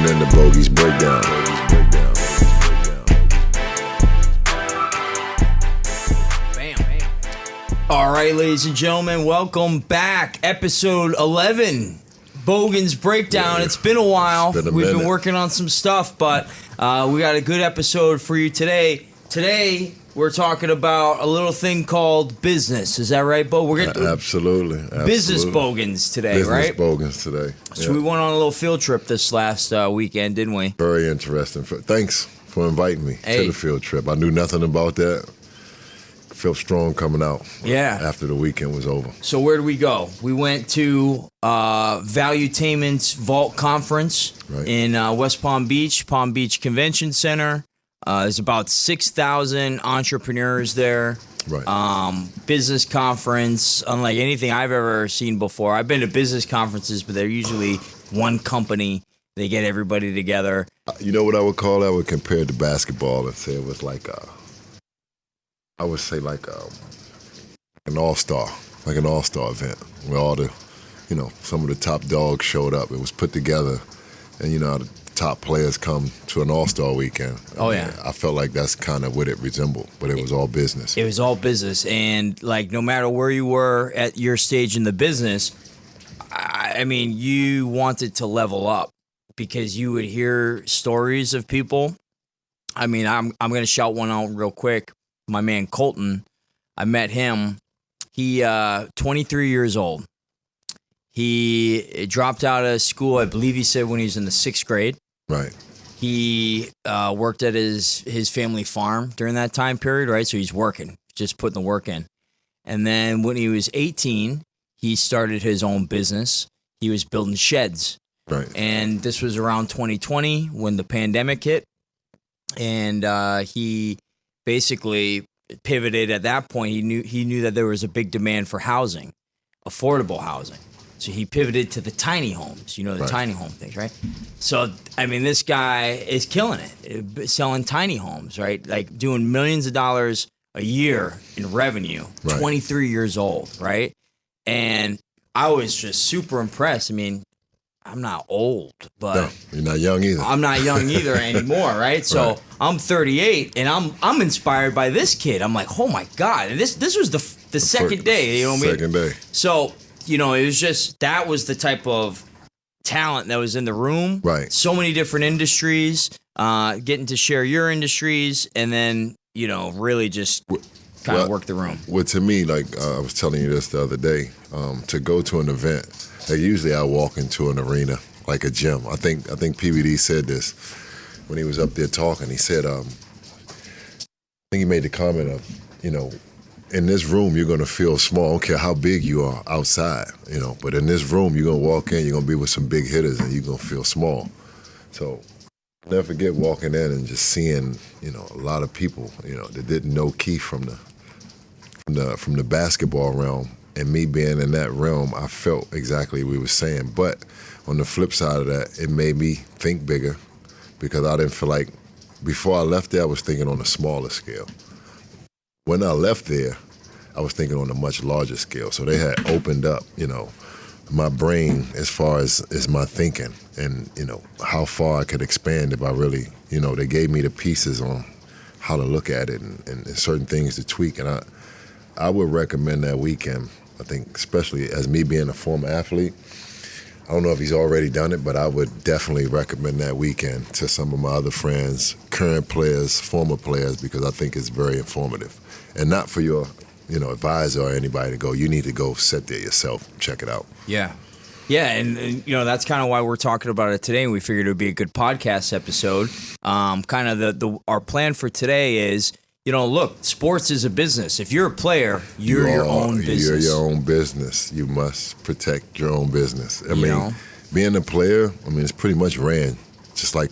in to Bogans Breakdown. Bam. All right, ladies and gentlemen, welcome back. Episode 11, Bogans Breakdown. It's been a while. We've been working on some stuff, but we got a good episode for you today. Today, we're talking about a little thing called business. Is that right, Bo? We're getting Absolutely. Business Bogans today, right? Business Bogans today. So we went on a little field trip this last weekend, didn't we? Very interesting. Thanks for inviting me to the field trip. I knew nothing about that. Felt strong coming out. Yeah. After the weekend was over. So where did we go? We went to Valuetainment's Vault Conference in West Palm Beach Convention Center. There's about 6,000 entrepreneurs there. Right. Business conference, unlike anything I've ever seen before. I've been to business conferences, but they're usually one company. They get everybody together. You know what I would call that? I would compare it to basketball and say it was like I would say like an all-star event where all the, some of the top dogs showed up. It was put together, and the top players come to an all-star weekend. I felt like that's kind of what it resembled, but it was all business. It was all business, and like no matter where you were at your stage in the business, I mean, you wanted to level up because you would hear stories of people. I mean, I'm going to shout one out real quick. My man Colton, I met him. He 23 years old. He dropped out of school, I believe he said when he was in the 6th grade. Right. He worked at his family farm during that time period, right? So he's working, just putting the work in. And then when he was 18, he started his own business. He was building sheds. Right. And this was around 2020 when the pandemic hit. And he basically pivoted at that point. He knew that there was a big demand for housing, affordable housing. So he pivoted to the tiny homes, the tiny home things, right? So, I mean, this guy is killing it, selling tiny homes, right? Like doing millions of dollars a year in revenue, 23 years old, right? And I was just super impressed. I mean, I'm not old, but no, you're not young either. I'm not young either anymore, right? So I'm 38, and I'm inspired by this kid. I'm like, oh my God! And this was the second day, you know what I mean? Second day. So it was just that was the type of talent that was in the room. Right. So many different industries, getting to share your industries, and then really just kind of work the room. Well, to me, like I was telling you this the other day, to go to an event. Like usually I walk into an arena, like a gym. I think PBD said this when he was up there talking. He said, I think he made the comment of, in this room you're going to feel small. I don't care how big you are outside, but in this room you're going to walk in, you're going to be with some big hitters and you're going to feel small. So I'll never forget walking in and just seeing, a lot of people, that didn't know Keith from the basketball realm. And me being in that realm, I felt exactly what we were saying. But on the flip side of that, it made me think bigger because I didn't feel like, before I left there, I was thinking on a smaller scale. When I left there, I was thinking on a much larger scale. So they had opened up, my brain as far as my thinking and, how far I could expand if I really, they gave me the pieces on how to look at it and certain things to tweak. And I would recommend that weekend. I think especially as me being a former athlete, I don't know if he's already done it, but I would definitely recommend that weekend to some of my other friends, current players, former players, because I think it's very informative. And not for your, advisor or anybody to go. You need to go sit there yourself and check it out. Yeah. Yeah, and that's kind of why we're talking about it today, and we figured it would be a good podcast episode. Kind of our plan for today is, look, sports is a business. If you're a player, you're your own business. You're your own business. You must protect your own business. I mean, being a player, it's pretty much ran just like,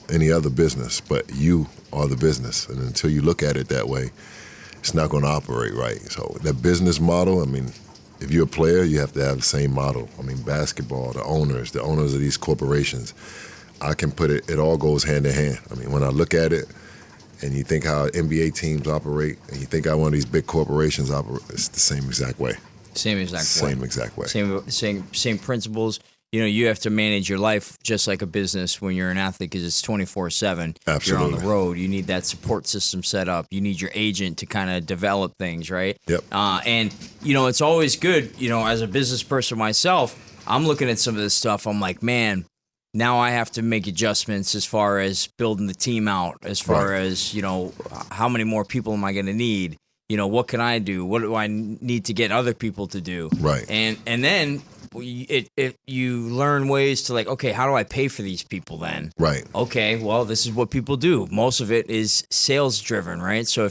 any other business, but you are the business. And until you look at it that way, it's not going to operate right. So that business model, if you're a player, you have to have the same model. Basketball, the owners of these corporations, I can put it all goes hand in hand. When I look at it, and you think how NBA teams operate, and you think how one of these big corporations operate, it's the same exact way. Same exact way. Same exact way. Same principles. you have to manage your life just like a business when you're an athlete because it's 24/7. Absolutely. You're on the road. You need that support system set up. You need your agent to kind of develop things, right? Yep. And it's always good. As a business person myself, I'm looking at some of this stuff. I'm like, man, now I have to make adjustments as far as building the team out, as far as how many more people am I going to need? What can I do? What do I need to get other people to do? Right. And then you learn ways to like, okay, how do I pay for these people then? Right. Okay, well, this is what people do. Most of it is sales driven, right? So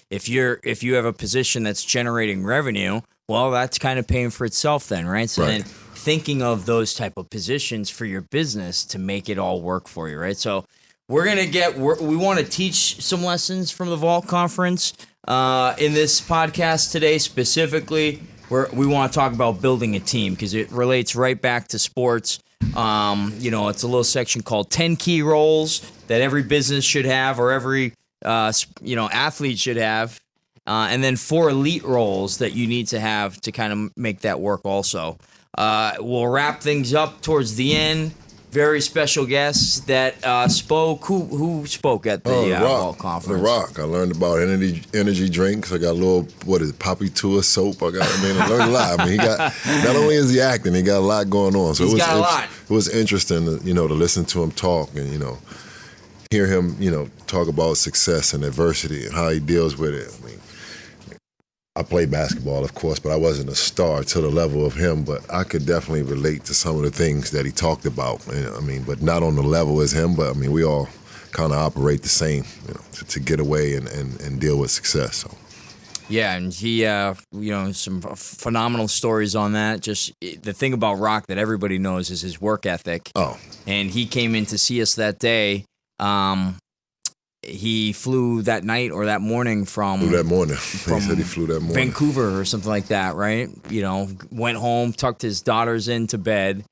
if you have a position that's generating revenue, well, that's kind of paying for itself then, right? So then thinking of those type of positions for your business to make it all work for you, right? So we want to teach some lessons from the Vault Conference in this podcast today specifically. We want to talk about building a team because it relates right back to sports. It's a little section called 10 key roles that every business should have or every athlete should have. And then 4 elite roles that you need to have to kind of make that work also. We'll wrap things up towards the end. Very special guests that spoke. Who spoke at the Vault Conference? The Rock. I learned about energy drinks. I got a little, Poppy Tua soap. I learned a lot. He got, not only is he acting, he got a lot going on. So He's got a lot. It was interesting, to listen to him talk and, hear him, talk about success and adversity and how he deals with it. I played basketball, of course, but I wasn't a star to the level of him. But I could definitely relate to some of the things that he talked about. But not on the level as him. But we all kind of operate the same, to get away and deal with success. So. Yeah, and he, some phenomenal stories on that. Just the thing about Rock that everybody knows is his work ethic. Oh. And he came in to see us that day. He flew that night or that morning from... He said he flew that morning. Vancouver or something like that, right? Went home, tucked his daughters into bed,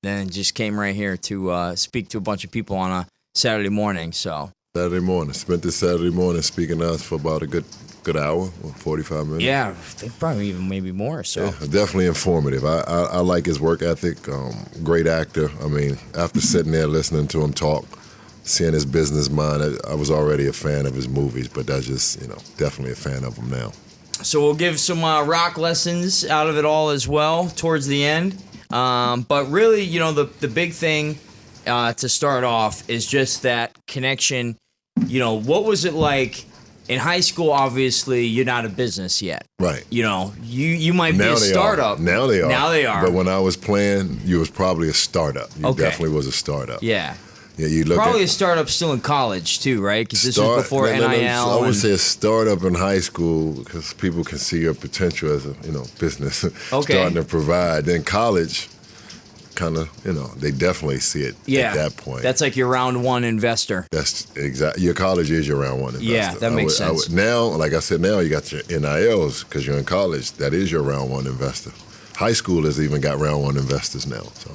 then just came right here to speak to a bunch of people on a Saturday morning, so... Saturday morning. Spent this Saturday morning speaking to us for about a good hour, 45 minutes. Yeah, I think probably even maybe more, so... Yeah, definitely informative. I like his work ethic. Great actor. After sitting there listening to him talk, seeing his business mind, I was already a fan of his movies, but that's just, definitely a fan of him now. So we'll give some rock lessons out of it all as well towards the end. But really, the big thing to start off is just that connection. What was it like in high school? Obviously, you're not a business yet. Right. You might be a startup. Now they are. But when I was playing, you was probably a startup. You definitely was a startup. Yeah. Yeah, you look probably a startup still in college too, right? Because this was before NIL. I would say a startup in high school because people can see your potential as a business starting to provide. Then college, kind of they definitely see it at that point. That's like your round one investor. That's exactly your college is your round one investor. Yeah, that makes sense. Now, like I said, now you got your NILs because you're in college. That is your round one investor. High school has even got round one investors now. So.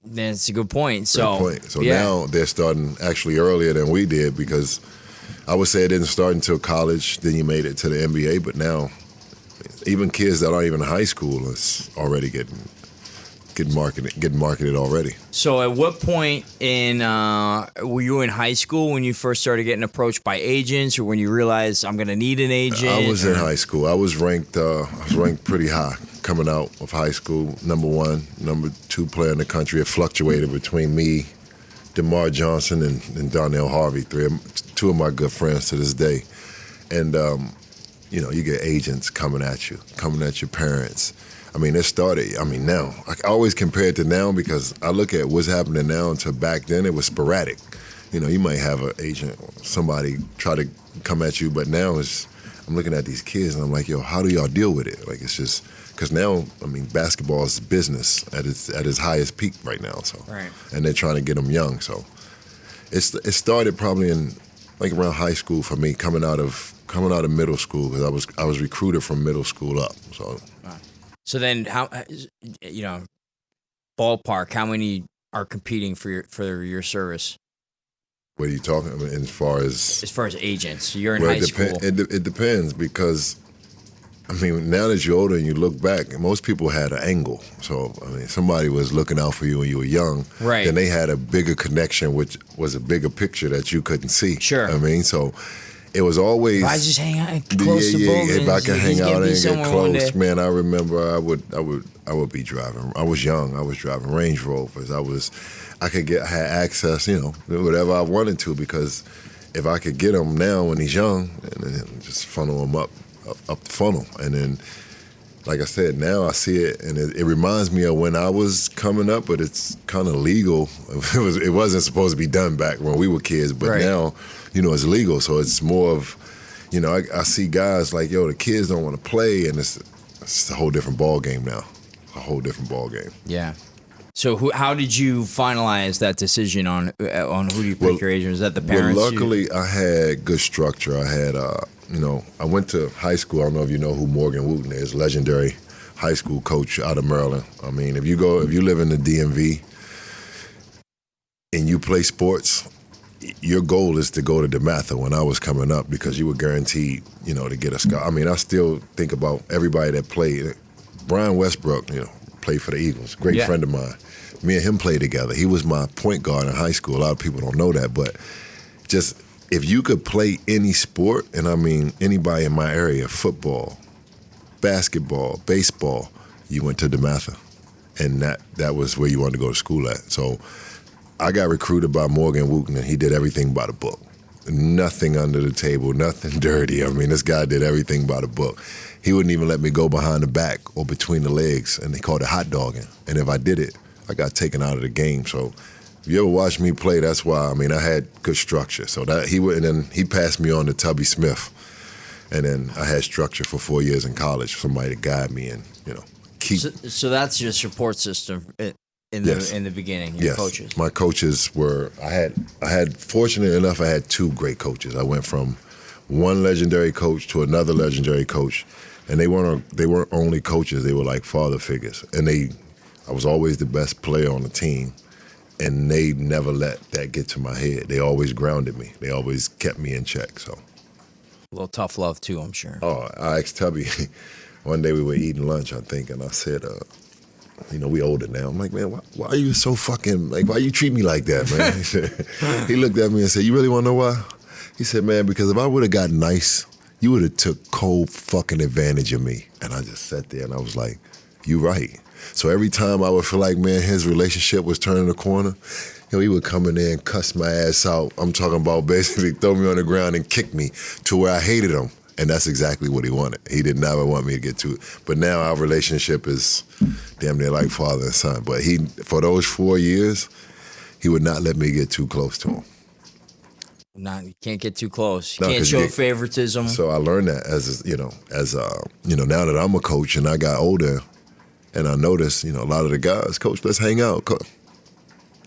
That's a good point. So now they're starting actually earlier than we did because I would say it didn't start until college. Then you made it to the NBA. But now, even kids that aren't even in high school is already getting marketed already. So at what point were you in high school when you first started getting approached by agents, or when you realized I'm going to need an agent? I was in high school. I was ranked pretty high coming out of high school. Number 1, number 2 player in the country. It fluctuated between me, DeMar Johnson, and Donnell Harvey, 2 of my good friends to this day. And you get agents coming at your parents. It started, now. I always compare it to now because I look at what's happening now to back then. It was sporadic. You might have an agent or somebody try to come at you, but now I'm looking at these kids and I'm like, yo, how do y'all deal with it? Like, it's just, because now, basketball is business at its highest peak right now. So, right. And they're trying to get them young. So it started probably in, like, around high school for me, coming out of middle school, because I was recruited from middle school up. So then, how ballpark? How many are competing for your service? What are you talking about as far as? As far as agents, you're in high school. It depends because I mean, now that you're older and you look back, most people had an angle. So, I mean, somebody was looking out for you when you were young. Right. Then they had a bigger connection, which was a bigger picture that you couldn't see. Sure. I mean, so it was always. If I just hang out close to Bogans, if I could hang out and get somewhere close, man, I remember I would be driving. I was young. I was driving Range Rovers. I had access, whatever I wanted to, because if I could get him now when he's young, and then just funnel him up the funnel. And then, like I said, now I see it, and it reminds me of when I was coming up, but it's kind of legal. It wasn't supposed to be done back when we were kids, but right. now, it's legal. So it's more of, I see guys like, the kids don't want to play, and it's a whole different ball game now. A whole different ball game. Yeah. So how did you finalize that decision on who do you pick your agent? Was that the parents? Well, luckily, I had good structure. I had, I went to high school. I don't know if you know who Morgan Wooten is, legendary high school coach out of Maryland. I mean, if you live in the DMV and you play sports, your goal is to go to DeMatha when I was coming up, because you were guaranteed, to get a scholarship. I mean, I still think about everybody that played. Brian Westbrook, played for the Eagles, great friend of mine. Me and him played together. He was my point guard in high school. A lot of people don't know that, but just if you could play any sport, and I mean anybody in my area, football, basketball, baseball, you went to DeMatha, and that was where you wanted to go to school at. So I got recruited by Morgan Wooten, and he did everything by the book. Nothing under the table, nothing dirty. I mean, this guy did everything by the book. He wouldn't even let me go behind the back or between the legs, and they called it hot dogging. And if I did it, I got taken out of the game. So if you ever watch me play, that's why. I mean, I had good structure. So and then he passed me on to Tubby Smith, and then I had structure for 4 years in college. Somebody to guide me and keep. So that's your support system in the beginning. Your coaches. My coaches were. I had fortunate enough. I had two great coaches. I went from one legendary coach to another legendary coach, and they weren't only coaches. They were like father figures, and I was always the best player on the team, and they never let that get to my head. They always grounded me. They always kept me in check. So a little tough love too, I'm sure. Oh, I asked Tubby. One day we were eating lunch, I think, and I said, we older now. I'm like, man, why are you so fucking, why you treat me like that, man? He looked at me and said, you really want to know why? He said, man, because if I would have gotten nice, you would have took cold fucking advantage of me. And I just sat there and I was like, you right. So every time I would feel like, man, his relationship was turning the corner, he would come in there and cuss my ass out. I'm talking about basically throw me on the ground and kick me to where I hated him. And that's exactly what he wanted. He did never want me to get to it. But now our relationship is damn near like father and son. But for those 4 years, he would not let me get too close to him. You can't get too close. You can't show favoritism. So I learned that now that I'm a coach and I got older, and I noticed, a lot of the guys, coach, let's hang out. So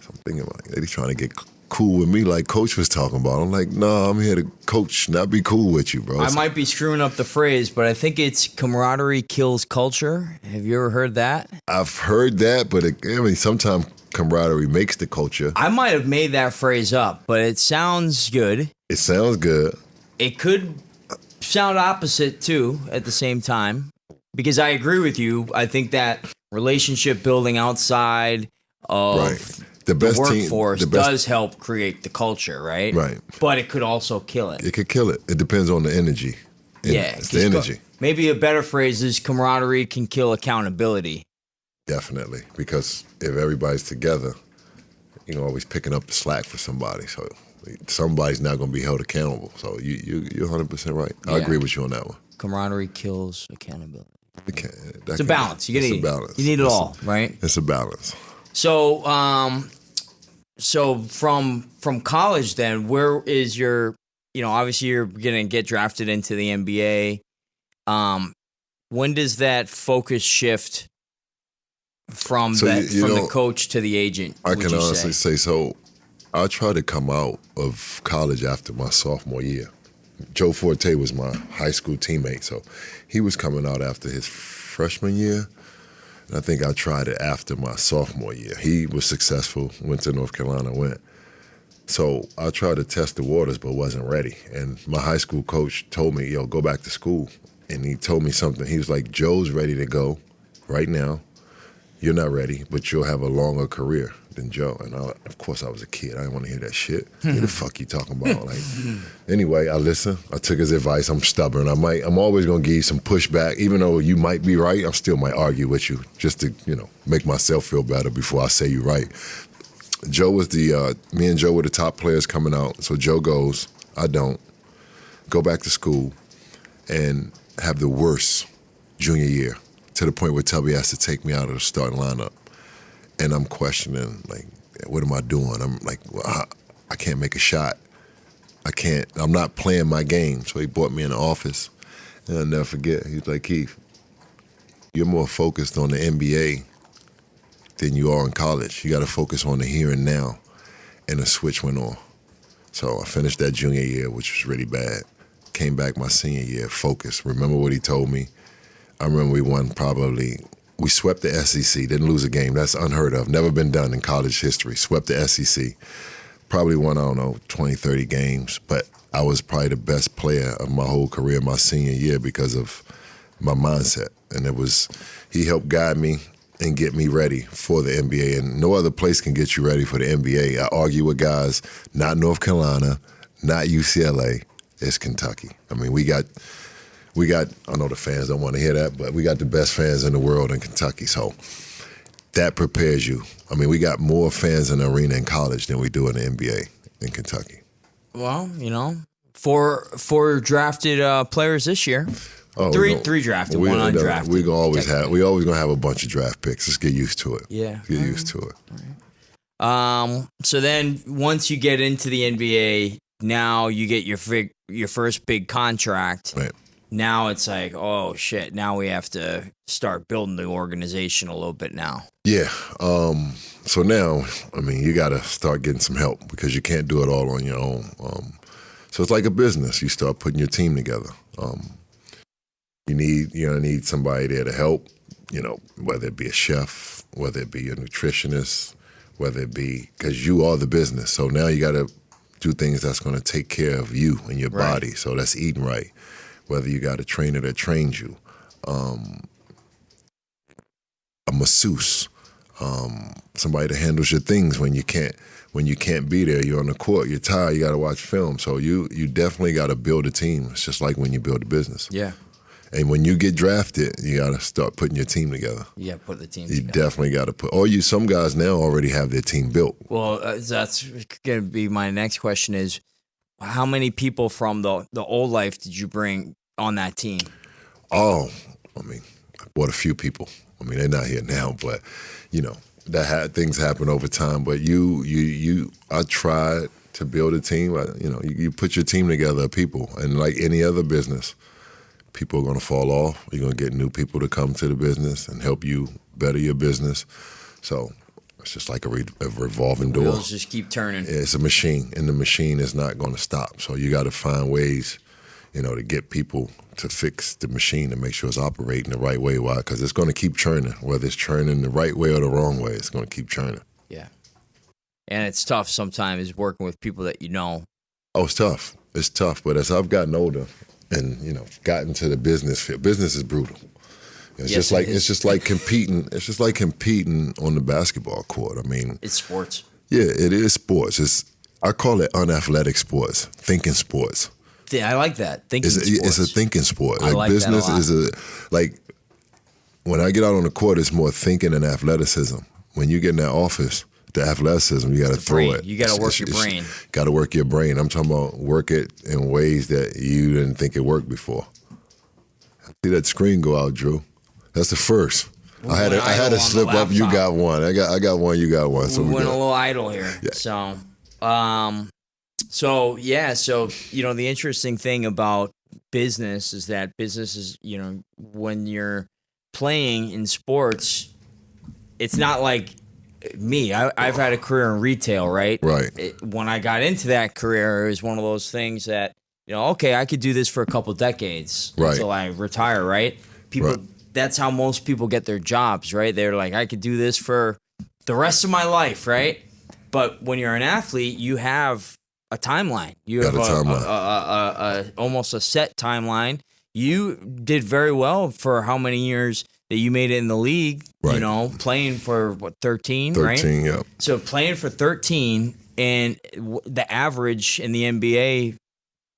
I'm thinking, they trying to get cool with me like Coach was talking about. I'm like, no, I'm here to coach, not be cool with you, bro. I might be screwing up the phrase, but I think it's camaraderie kills culture. Have you ever heard that? I've heard that, but sometimes camaraderie makes the culture. I might have made that phrase up, but it sounds good. It sounds good. It could sound opposite, too, at the same time. Because I agree with you. I think that relationship building outside of the workforce does help create the culture, right? Right. But it could also kill it. It could kill it. It depends on the energy. It's the energy. Maybe a better phrase is camaraderie can kill accountability. Definitely. Because if everybody's together, always picking up the slack for somebody. So somebody's not going to be held accountable. So you're 100% right. Yeah. I agree with you on that one. Camaraderie kills accountability. It's a balance. You need it all, right? It's a balance. So, from college, then, where is your? Obviously, you're gonna get drafted into the NBA. When does that focus shift from the coach to the agent? I can honestly say so. I tried to come out of college after my sophomore year. Joe Forte was my high school teammate, so he was coming out after his freshman year, and I think I tried it after my sophomore year. He was successful, went to North Carolina, So I tried to test the waters but wasn't ready, and my high school coach told me, go back to school. and he told me something. He was like, Joe's ready to go right now. You're not ready, but you'll have a longer career than Joe. And of course, I was a kid. I didn't want to hear that shit. What the fuck you talking about? Like, anyway, I listened. I took his advice. I'm stubborn. I'm always gonna give you some pushback, even though you might be right. I still might argue with you just to, make myself feel better before I say you're right. Joe was me and Joe were the top players coming out. So Joe goes, I don't. Go back to school and have the worst junior year, to the point where Tubby has to take me out of the starting lineup. And I'm questioning, like, what am I doing? I'm like, well, I can't make a shot. I'm not playing my game. So he brought me in the office, and I'll never forget. He's like, Keith, you're more focused on the NBA than you are in college. You got to focus on the here and now. And the switch went on. So I finished that junior year, which was really bad. Came back my senior year, focused. Remember what he told me? I remember we swept the SEC, didn't lose a game. That's unheard of, never been done in college history. Swept the SEC. Probably won, 20, 30 games, but I was probably the best player of my whole career my senior year because of my mindset. And he helped guide me and get me ready for the NBA. And no other place can get you ready for the NBA. I argue with guys, not North Carolina, not UCLA, it's Kentucky. I mean, we got, I know the fans don't want to hear that, but we got the best fans in the world in Kentucky. So that prepares you. I mean, we got more fans in the arena in college than we do in the NBA in Kentucky. Well, four drafted players this year. Oh, three drafted, one undrafted. We always gonna have a bunch of draft picks. Let's get used to it. Yeah. Get used to it. So then once you get into the NBA, now you get your first big contract. Right. Now it's like, oh shit, now we have to start building the organization a little bit now. Yeah. So now, I mean, you got to start getting some help because you can't do it all on your own. So it's like a business. You start putting your team together. You need somebody there to help, whether it be a chef, whether it be a nutritionist, whether it be, because you are the business. So now you got to do things that's going to take care of you and your body. So that's eating right. Whether you got a trainer that trains you, a masseuse, somebody that handles your things when you can't be there. You're on the court, you're tired, you got to watch film. So you definitely got to build a team. It's just like when you build a business. Yeah. And when you get drafted, you got to start putting your team together. Yeah, put the team You together. definitely got to put. Some guys now already have their team built. Well, that's going to be my next question is, how many people from the old life did you bring on that team? Oh, I mean, I brought a few people. I mean, they're not here now, but things happen over time. But I tried to build a team. You put your team together of people, and like any other business, people are going to fall off. You're going to get new people to come to the business and help you better your business. So it's just like a revolving door. Wheels just keep turning. Yeah, it's a machine, and the machine is not going to stop. So you got to find ways, to get people to fix the machine and make sure it's operating the right way. Why? Because it's going to keep churning. Whether it's churning the right way or the wrong way, it's going to keep churning. Yeah. And it's tough sometimes working with people that you know. Oh, it's tough. It's tough. But as I've gotten older and, gotten to the business field, business is brutal. It's just like competing. It's just like competing on the basketball court. I mean, it's sports. Yeah, it is sports. I call it unathletic sports, thinking sports. Yeah, I like that. Thinking sports. It's a thinking sport. I like business that a lot. When I get out on the court, it's more thinking and athleticism. When you get in that office, the athleticism, you got to throw it. You got to work your brain. Got to work your brain. I'm talking about work it in ways that you didn't think it worked before. See that screen go out, Drew? That's the first. I had a slip up. You got one. I got one. You got one. So we went a little idle here. Yeah. So the interesting thing about business is that business is, when you're playing in sports, it's not like me. I've had a career in retail, right? Right. When I got into that career, it was one of those things that, okay, I could do this for a couple decades until I retire, right? That's how most people get their jobs, right? They're like, I could do this for the rest of my life, right? But when you're an athlete, you have a timeline. You have almost a set timeline. you did very well for how many years that you made it in the league, Right. you know, playing for, 13, 13, right? yeah. So playing for 13, and the average in the NBA,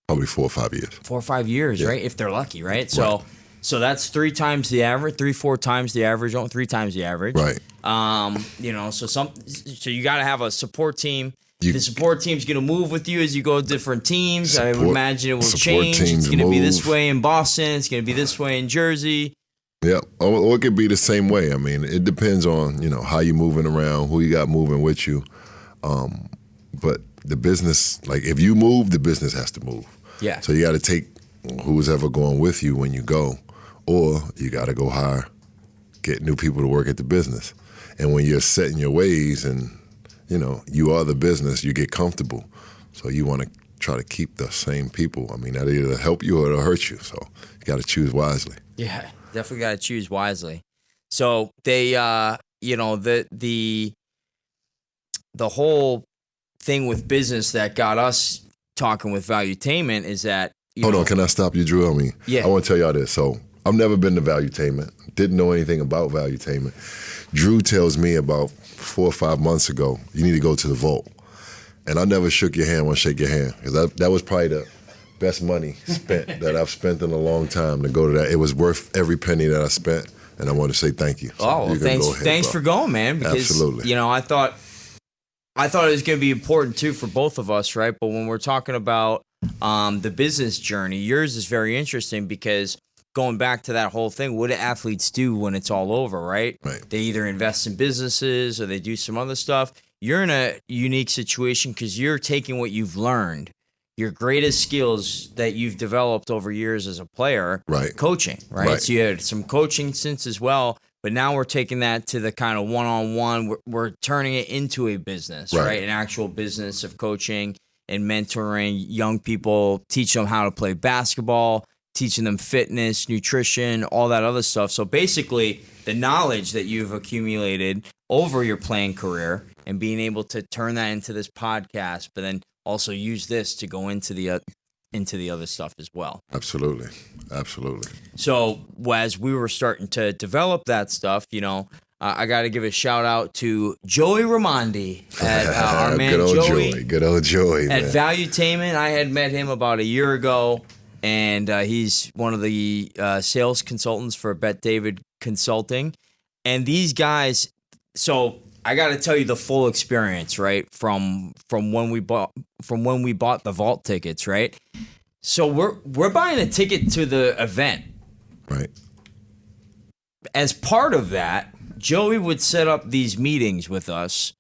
Probably 4 or 5 years. 4 or 5 years, right? If they're lucky, right? So that's 3 times the average, 4 times the average, 3 times the average. Right. You know, so you got to have a support team. The support team's going to move with you as you go to different teams. I would imagine it will change. It's going to be this way in Boston. It's going to be this way in Jersey. Yeah, or it could be the same way. I mean, it depends on, you know, how you're moving around, who you got moving with you. But the business, like if you move, the business has to move. Yeah. So you got to take who's ever going with you when you go, or you got to go hire, get new people to work at the business. And when you're set in your ways and, you know, you are the business, you get comfortable. So you want to try to keep the same people. I mean, that'll either help you or it'll hurt you. So you got to choose wisely. Yeah, definitely got to choose wisely. So they, you know, the whole thing with business that got us talking with Valuetainment is that, Hold on, can I stop you, Drew? I mean, yeah. I want to tell y'all this. So I've never been to Valuetainment, didn't know anything about Valuetainment. Drew tells me about 4 or 5 months ago, you need to go to the Vault. And I never shook your hand, want to shake your hand, because that was probably the best money spent that I've spent in a long time to go to that. It was worth every penny that I spent, and I want to say thank you. So well, thanks for going, man. Because, absolutely. You know, I thought it was going to be important too for both of us, right? But when we're talking about the business journey, yours is very interesting because going back to that whole thing, what do athletes do when it's all over, right? Right. They either invest in businesses or they do some other stuff. You're in a unique situation because you're taking what you've learned, your greatest skills that you've developed over years as a player, right. Coaching, right? So you had some coaching since as well, but now we're taking that to the kind of one-on-one. We're turning it into a business, right? An actual business of coaching and mentoring young people, teaching them how to play basketball, teaching them fitness, nutrition, all that other stuff. So basically, the knowledge that you've accumulated over your playing career and being able to turn that into this podcast, but then also use this to go into the other stuff as well. Absolutely. So as we were starting to develop that stuff, you know, I got to give a shout out to Joey Ramondi at our man Good old Joey, at man. Valuetainment. I had met him about a year ago, and he's one of the sales consultants for Bet David Consulting. And these guys, so I got to tell you the full experience, right? From when we bought the Vault tickets, right? So we're buying a ticket to the event. Right. As part of that, Joey would set up these meetings with us.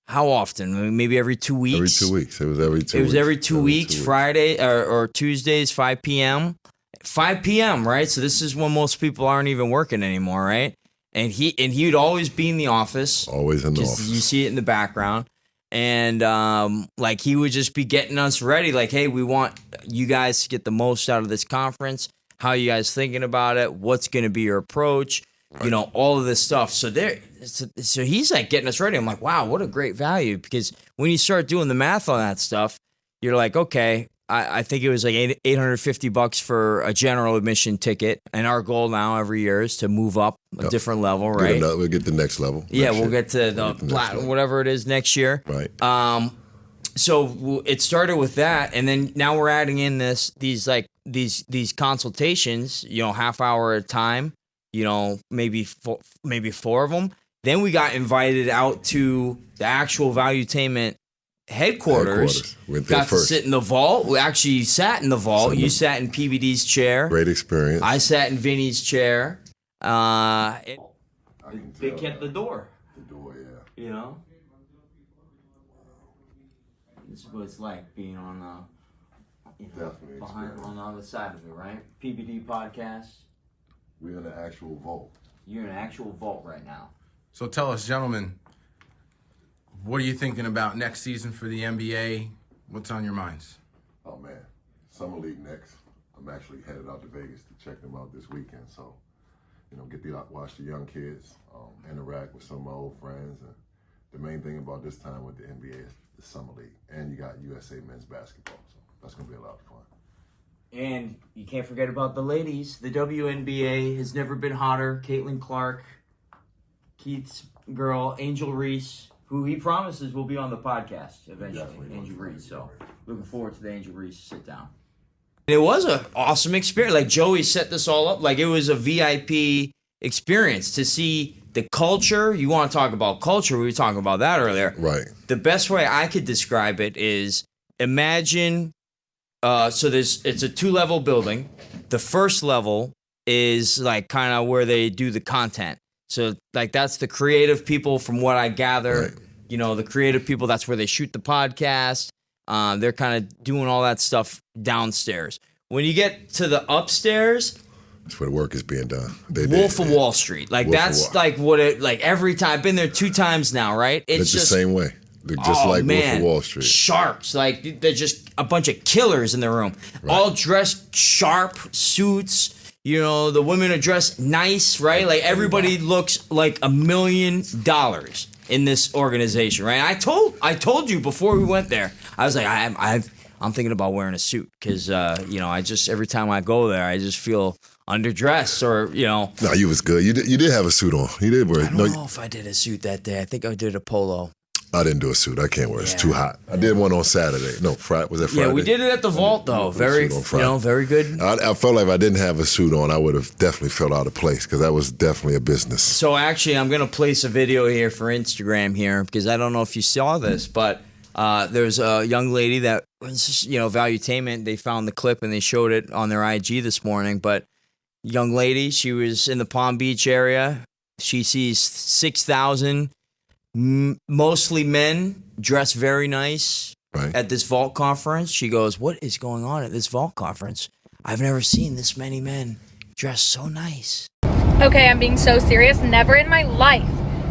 How often? I mean, maybe every 2 weeks? Every 2 weeks. It was every 2 weeks. It was every 2 weeks, Friday or Tuesdays, 5 p.m. 5 p.m., right? So this is when most people aren't even working anymore, right? And he would always be in the office. Always in the office. You see it in the background. And like he would just be getting us ready. Like, hey, we want you guys to get the most out of this conference. How are you guys thinking about it? What's going to be your approach? Right. You know, all of this stuff. So he's like getting us ready. I'm like, wow, what a great value. Because when you start doing the math on that stuff, you're like, okay, I think it was like $850 for a general admission ticket. And our goal now every year is to move up a different level, right? We'll get the next level. Yeah, we'll get to the platinum, whatever it is next year. Right. So it started with that, and then now we're adding in these consultations, you know, half hour at a time, you know, maybe 4 of them. Then we got invited out to the actual Valuetainment headquarters. Got to sit in the vault. We actually sat in the vault. You sat in PBD's chair. Great experience. I sat in Vinny's chair. They kept the door. The door, yeah. You know? This is what it's like being on behind on the other side of it, right? PBD podcast. We're in the actual vault. You're in an actual vault right now. So tell us, gentlemen, what are you thinking about next season for the NBA? What's on your minds? Oh man, Summer League next. I'm actually headed out to Vegas to check them out this weekend. So, you know, get to watch the young kids, interact with some of my old friends. And the main thing about this time with the NBA is the Summer League. And you got USA men's basketball. So that's going to be a lot of fun. And you can't forget about the ladies. The WNBA has never been hotter. Caitlin Clark, Keith's girl, Angel Reese, who he promises will be on the podcast eventually. Definitely. Angel Reese. So looking forward to the Angel Reese sit down. It was an awesome experience. Like Joey set this all up. Like it was a VIP experience to see the culture. You want to talk about culture? We were talking about that earlier. Right. The best way I could describe it is imagine. So it's a 2-level building. The first level is like kind of where they do the content. So like that's the creative people from what I gather. Right. You know, the creative people, that's where they shoot the podcast. They're kind of doing all that stuff downstairs. When you get to the upstairs, that's where the work is being done. Wolf of Wall Street. Like Wolf of that's Wall. like what it like every time. I've been there 2 times now, right? It's just the same way. They're just like Wolf of Wall Street. Sharks. Like they're just a bunch of killers in the room. Right. All dressed sharp suits. You know, the women are dressed nice, right? Like everybody looks like $1 million in this organization, right? I told you before we went there. I was like, I'm thinking about wearing a suit because you know, I just every time I go there, I just feel underdressed or you know. No, you was good. You did have a suit on. You did wear. I don't know if I did a suit that day. I think I did a polo. I didn't do a suit. I can't wear it. It's too hot. I did one on Saturday. No, Friday. Was that Friday? Yeah, we did it at the vault though. Very, very good. I felt like if I didn't have a suit on, I would have definitely felt out of place because that was definitely a business. So actually, I'm gonna place a video here for Instagram here because I don't know if you saw this, but there's a young lady that was, you know, Valuetainment. They found the clip and they showed it on their IG this morning. But young lady, she was in the Palm Beach area. She sees 6,000. Mostly men dressed very nice at this Vault conference. She goes, "What is going on at this Vault conference? I've never seen this many men dressed so nice." Okay, I'm being so serious. Never in my life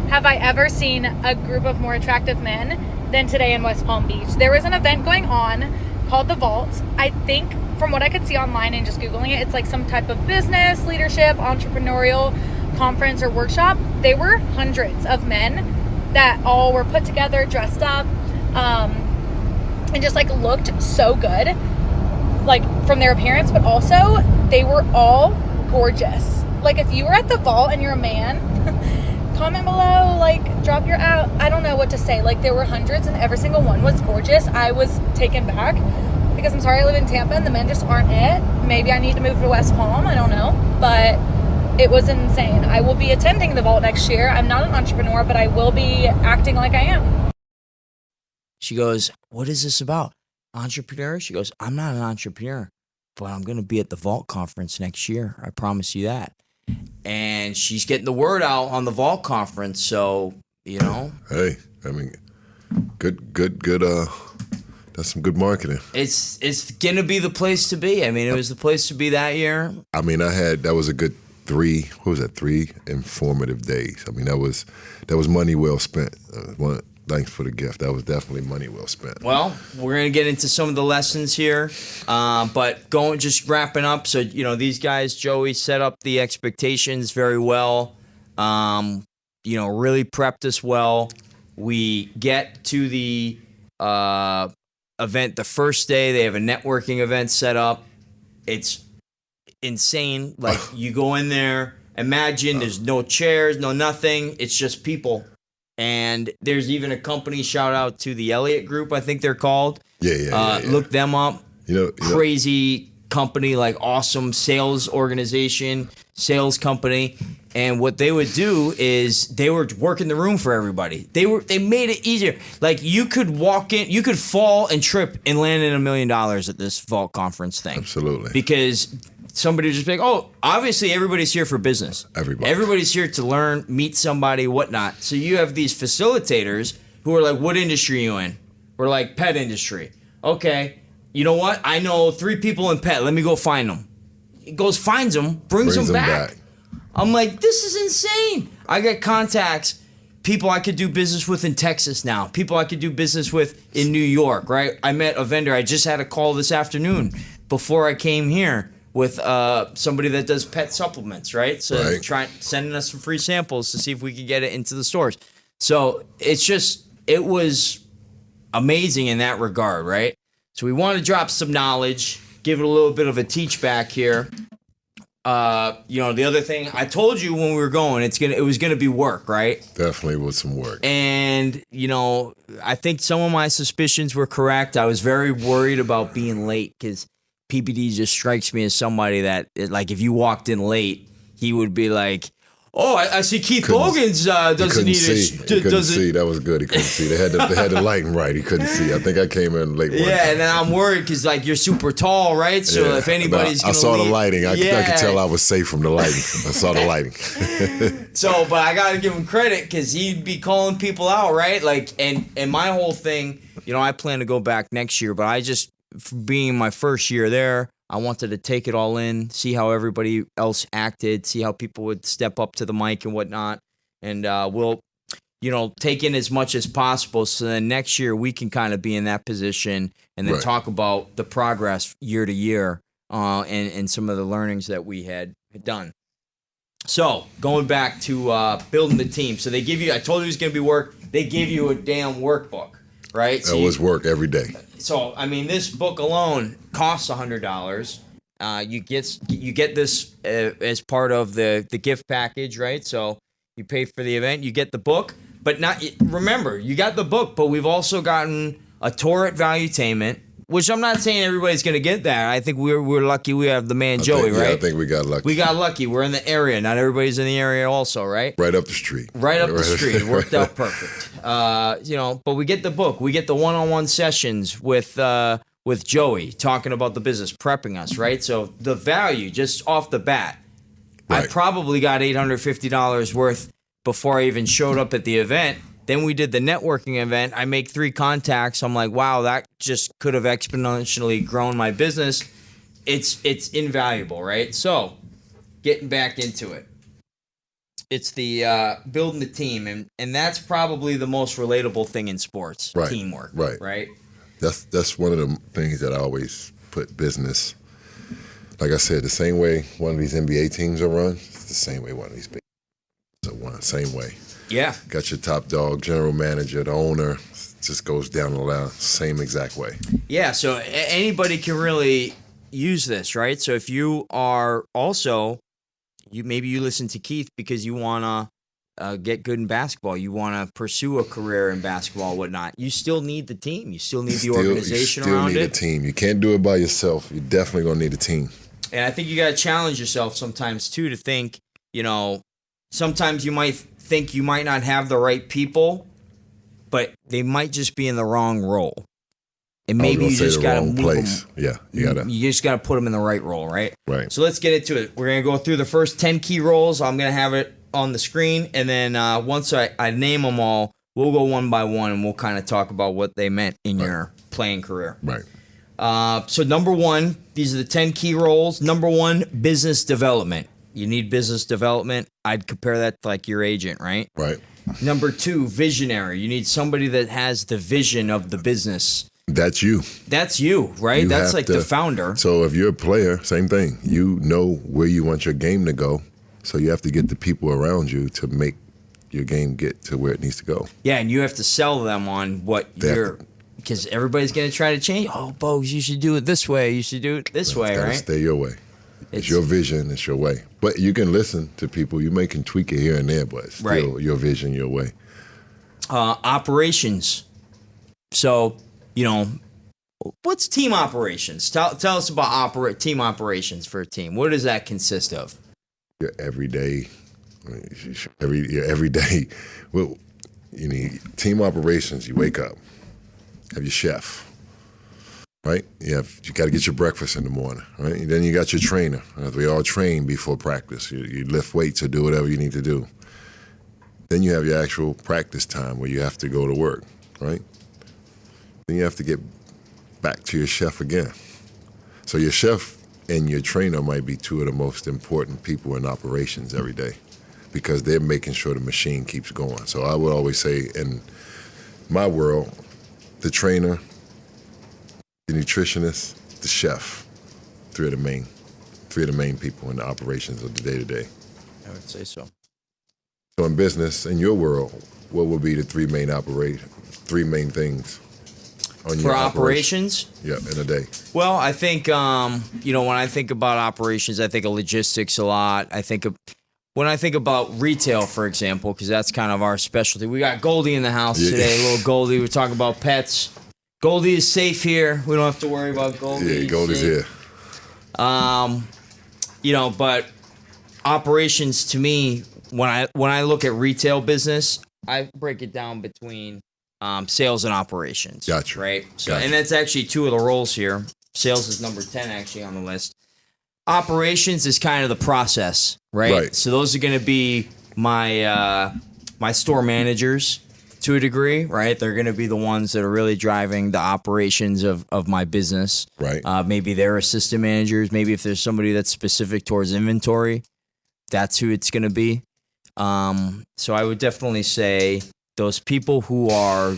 have I ever seen a group of more attractive men than today in West Palm Beach. There was an event going on called the Vault. I think from what I could see online and just Googling it, it's like some type of business, leadership, entrepreneurial conference or workshop. They were hundreds of men that all were put together, dressed up, and just like looked so good, like from their appearance, but also they were all gorgeous. Like if you were at the Vault and you're a man, comment below, like drop your out. I don't know what to say. Like there were hundreds and every single one was gorgeous. I was taken back because I'm sorry I live in Tampa and the men just aren't it. Maybe I need to move to West Palm. I don't know, but it was insane. I will be attending the Vault next year. I'm not an entrepreneur, but I will be acting like I am. She goes, "What is this about? Entrepreneur?" She goes, "I'm not an entrepreneur, but I'm going to be at the Vault conference next year. I promise you that." And she's getting the word out on the Vault conference. So, you know. Hey, I mean, good. That's some good marketing. It's going to be the place to be. I mean, it was the place to be that year. I mean, that was a good 3 informative days. I mean, that was money well spent. Thanks for the gift. That was definitely money well spent. Well, we're going to get into some of the lessons here, but just wrapping up. So, you know, these guys, Joey set up the expectations very well, you know, really prepped us well. We get to the event the first day. They have a networking event set up. It's insane. Like you go in there, imagine there's no chairs, no nothing. It's just people. And there's even a company, shout out to the Elliott Group, I think they're called. Yeah. Look them up. You know, crazy company, like awesome sales organization, sales company. And what they would do is they were working the room for everybody. They made it easier. Like you could walk in, you could fall and trip and land in $1 million at this Vault conference thing. Absolutely. Because somebody would just be like, oh, obviously everybody's here for business. Everybody's here to learn, meet somebody, whatnot. So you have these facilitators who are like, what industry are you in? We're like, pet industry. Okay, you know what? I know 3 people in pet. Let me go find them. He goes, finds them, brings them back. I'm like, this is insane. I got contacts, people I could do business with in Texas now, people I could do business with in New York, right? I met a vendor. I just had a call this afternoon before I came here with somebody that does pet supplements, right? So sending us some free samples to see if we could get it into the stores. So it was amazing in that regard, right? So we want to drop some knowledge. give it a little bit of a teach back here. The other thing I told you when we were going, it was gonna be work, right? Definitely was some work. And I think some of my suspicions were correct. I was very worried about being late because PBD just strikes me as somebody that, like, if you walked in late, he would be like, "Oh, I see Keith Bogans doesn't need it. He couldn't see. That was good. He couldn't see. They had the lighting right. He couldn't see. I think I came in late. Yeah, and then I'm worried because, like, you're super tall, right? So if anybody's I saw the lighting. I could tell I was safe from the lighting. I saw the lighting. So, but I gotta give him credit because he'd be calling people out, right? Like, and my whole thing, I plan to go back next year, but I just, being my first year there, I wanted to take it all in, see how everybody else acted, see how people would step up to the mic and whatnot. And we'll, take in as much as possible so then next year we can kind of be in that position and then talk about the progress year to year and some of the learnings that we had done. So going back to building the team. So they give you, I told you it was going to be work, they give you a damn workbook, right? So it was work every day. So, I mean, this book alone costs $100. You get this as part of the gift package, right? So you pay for the event, you get the book, but remember, you got the book, but we've also gotten a tour at Valuetainment, which I'm not saying everybody's going to get that. I think we're lucky we have the man Joey, right? Yeah, I think we got lucky. We got lucky. We're in the area. Not everybody's in the area also, right? Right up the street. Right up the street. It worked out perfect. But we get the book. We get the one-on-one sessions with Joey talking about the business, prepping us, right? So the value, just off the bat, I probably got $850 worth before I even showed up at the event. Then we did the networking event. I make 3 contacts. I'm like, wow, that just could have exponentially grown my business. It's invaluable, right? So getting back into it. It's the building the team, and that's probably the most relatable thing in sports, teamwork, right? That's one of the things that I always put business. Like I said, the same way one of these NBA teams are run, it's the same way one of these big teams are run, same way. Yeah. Got your top dog, general manager, the owner, just goes down the line, same exact way. Yeah, so anybody can really use this, right? So if you are also, maybe you listen to Keith because you want to get good in basketball, you want to pursue a career in basketball, whatnot. You still need the team. You still need the organization around it. You still need a team. You can't do it by yourself. You're definitely going to need a team. And I think you got to challenge yourself sometimes, too, to think, sometimes you might think you might not have the right people, but they might just be in the wrong role. And maybe you just got to move place. them. Yeah, you just got to put them in the right role, right? Right. So let's get into it. We're going to go through the first 10 key roles. I'm going to have it on the screen. And then once I name them all, we'll go one by one and we'll kind of talk about what they meant in your playing career. Right. So number 1, these are the 10 key roles. Number 1, business development. You need business development. I'd compare that to like your agent, right? Right. Number 2, visionary. You need somebody that has the vision of the business. That's you. That's you, right? That's like the founder. So if you're a player, same thing. You know where you want your game to go. So you have to get the people around you to make your game get to where it needs to go. Yeah, and you have to sell them on what because everybody's going to try to change. Oh, Bogues, you should do it this way. You should do it this way, right? Stay your way. It's your vision. It's your way. But you can listen to people. You can tweak it here and there, but still your vision, your way. Operations. So, what's team operations? Tell us about team operations for a team. What does that consist of? Your everyday. Every day. Well, you need team operations. You wake up, have your chef. Right? You got to get your breakfast in the morning, right? And then you got your trainer. We all train before practice. You lift weights or do whatever you need to do. Then you have your actual practice time where you have to go to work, right? Then you have to get back to your chef again. So your chef and your trainer might be 2 of the most important people in operations every day because they're making sure the machine keeps going. So I would always say in my world, the trainer, the nutritionist, the chef, 3 of the main people in the operations of the day-to-day. I would say so. So in business, in your world, what would be the 3 main things? on For your operations? Yeah, in a day. Well, I think, when I think about operations, I think of logistics a lot. When I think about retail, for example, because that's kind of our specialty. We got Goldie in the house today, little Goldie. We're talking about pets. Goldie is safe here. We don't have to worry about Goldie. Yeah, Goldie's here. But operations to me, when I look at retail business, I break it down between sales and operations. Gotcha. Right? So, Gotcha. and that's actually two of the roles here. Sales is number 10 actually on the list. Operations is kind of the process, right? So those are going to be my my store managers to a degree, right? They're going to be the ones that are really driving the operations of my business. Right. Maybe they're assistant managers. Maybe if there's somebody that's specific towards inventory, that's who it's going to be. So I would definitely say those people who are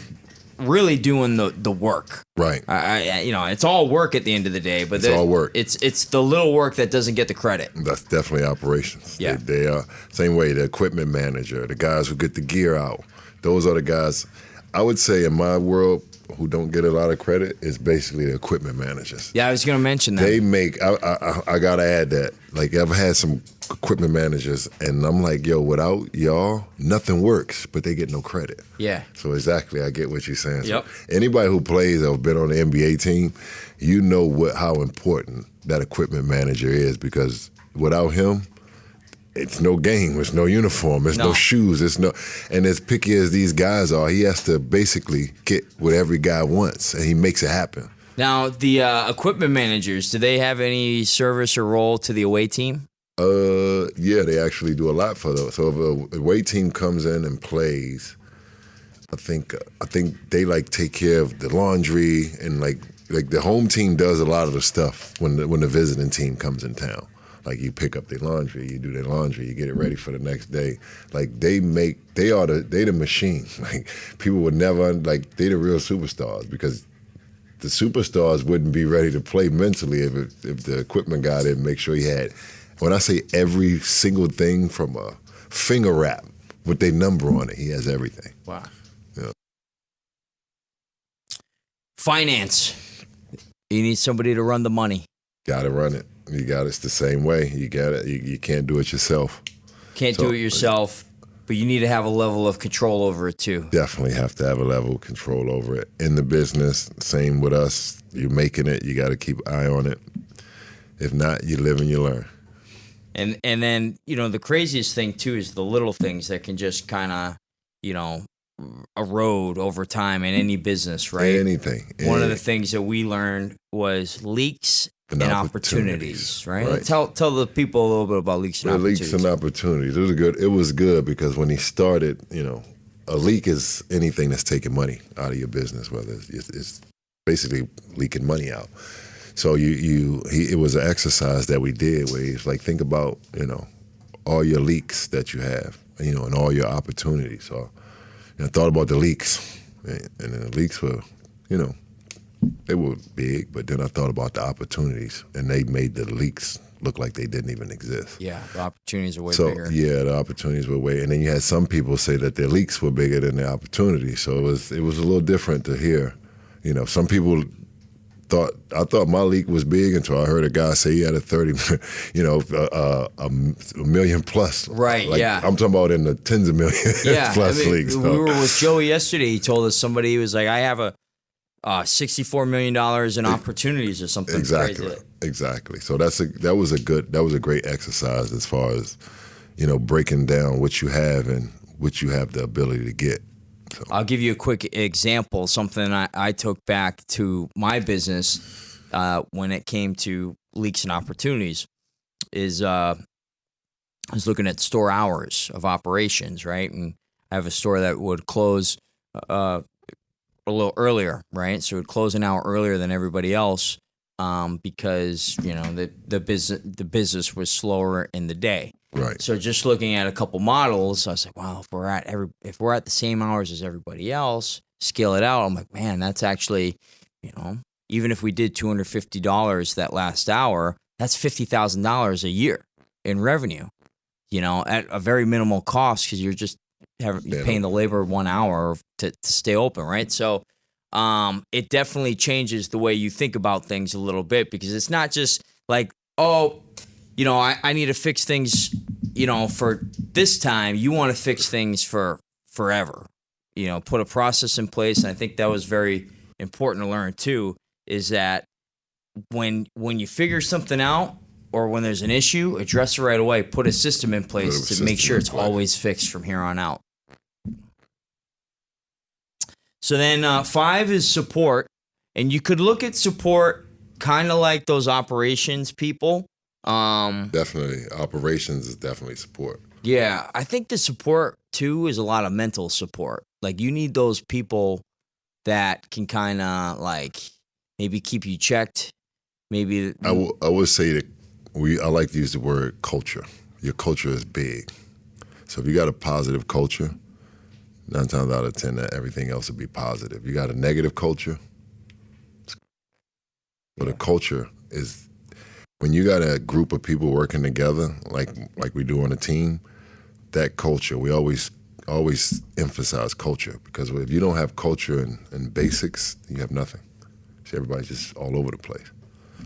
really doing the work. Right. It's all work at the end of the day, but It's all work. It's the little work that doesn't get the credit. That's definitely operations. Yeah. They are same way. The equipment manager, the guys who get the gear out. Those are the guys. I would say in my world who don't get a lot of credit is basically the equipment managers. Yeah, I was going to mention that. They make. I gotta add that. Like I've had some equipment managers, and I'm like, yo, without y'all, nothing works. But they get no credit. Yeah. So exactly, I get what you're saying. Yep. So anybody who plays or been on the NBA team, you know how important that equipment manager is, because without him, it's no game, it's no uniform, it's no shoes, and as picky as these guys are, he has to basically get what every guy wants, and he makes it happen. Now, the equipment managers, do they have any service or role to the away team? Yeah, they actually do a lot for those. So if a away team comes in and plays, I think they like take care of the laundry, and like the home team does a lot of the stuff when the visiting team comes in town. Like you pick up their laundry, you do their laundry, you get it ready for the next day. Like they the machine. Like people would never they the real superstars, because the superstars wouldn't be ready to play mentally if the equipment guy didn't make sure he had. When I say every single thing from a finger wrap with their number on it, he has everything. Wow. Yeah. Finance. You need somebody to run the money. Got to run it. You got it's the same way. You got it. You can't do it yourself. Can't do it yourself, but you need to have a level of control over it too. Definitely have to have a level of control over it. In the business, same with us. You're making it. You got to keep an eye on it. If not, you live and you learn. And then, the craziest thing too is the little things that can just kind of, erode over time in any business, right? Anything. One of the things that we learned was leaks and opportunities, right? Tell the people a little bit about leaks and opportunities. Leaks and opportunities. It was good because when he started, a leak is anything that's taking money out of your business, whether it's basically leaking money out. So it was an exercise that we did where he's like, think about, all your leaks that you have, and all your opportunities. So I thought about the leaks, and the leaks were, they were big, but then I thought about the opportunities, and they made the leaks look like they didn't even exist. Yeah, the opportunities are way So bigger. yeah, the opportunities were way, and then you had some people say that their leaks were bigger than their opportunities. So it was a little different to hear. Some people I thought my leak was big until I heard a guy say he had a 30, a million plus. Right, yeah. I'm talking about in the tens of millions plus leagues. We were with Joey yesterday. He told us somebody was like, I have a $64 million in opportunities or something Exactly, crazy. exactly. So that was a great exercise as far as, breaking down what you have and what you have the ability to get. So. I'll give you a quick example, something I took back to my business when it came to leaks and opportunities is I was looking at store hours of operations, right? And I have a store that would close a little earlier, right? So it would close an hour earlier than everybody else because, the business was slower in the day. Right. So just looking at a couple models, I was like, wow, if we're at the same hours as everybody else, scale it out. I'm like, man, that's actually, even if we did $250 that last hour, that's $50,000 a year in revenue, at a very minimal cost because you're just you're paying the labor 1 hour to stay open, right? So it definitely changes the way you think about things a little bit, because it's not just like, oh, you know, I need to fix things, you know, for this time. You want to fix things for forever, you know, put a process in place. And I think that was very important to learn too, is that when you figure something out or when there's an issue, address it right away, put a system in place to make sure it's always fixed from here on out. So then 5 is support. And you could look at support kind of like those operations people. Definitely. Operations is definitely support. Yeah. I think the support too is a lot of mental support. Like you need those people that can kind of like maybe keep you checked. Maybe I would say that I like to use the word culture. Your culture is big. So if you got a positive culture, 9 times out of 10, everything else will be positive. You got a negative culture, but a culture is when you got a group of people working together, like we do on a team. That culture, we always emphasize culture, because if you don't have culture and basics, you have nothing. So everybody's just all over the place.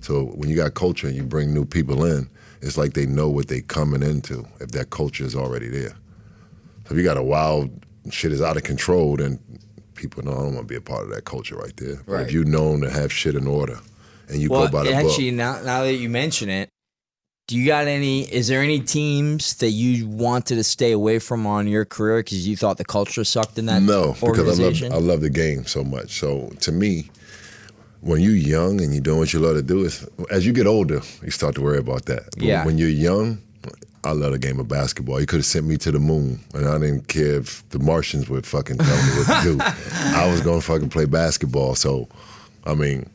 So when you got culture and you bring new people in, it's like they know what they coming into if that culture is already there. So if you got a wild shit is out of control, then people know I don't want to be a part of that culture right there. Right. But if you're known to have shit in order and you go by the book. Actually, now that you mention it, is there any teams that you wanted to stay away from on your career because you thought the culture sucked in that organization? Because I love the game so much. So to me, when you're young and you're doing what you love to do, as you get older, you start to worry about that. But when you're young, I love the game of basketball. You could have sent me to the moon, and I didn't care if the Martians would fucking tell me what to do. I was going to fucking play basketball. So, I mean,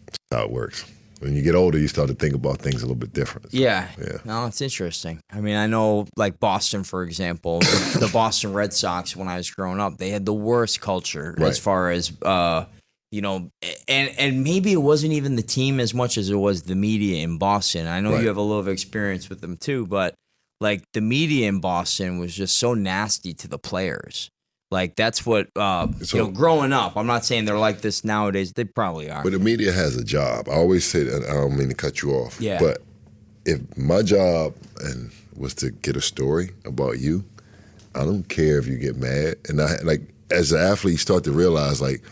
that's how it works. When you get older, you start to think about things a little bit different. So, yeah. No, it's interesting. I mean, I know, like Boston, for example, the Boston Red Sox, when I was growing up, they had the worst culture as far as, you know, and maybe it wasn't even the team as much as it was the media in Boston. I know you have a little of experience with them too, but like the media in Boston was just so nasty to the players. Like that's what, you know, growing up, I'm not saying they're like this nowadays. They probably are. But the media has a job. I always say that, I don't mean to cut you off. Yeah. But if my job was to get a story about you, I don't care if you get mad. And as an athlete, you start to realize, like,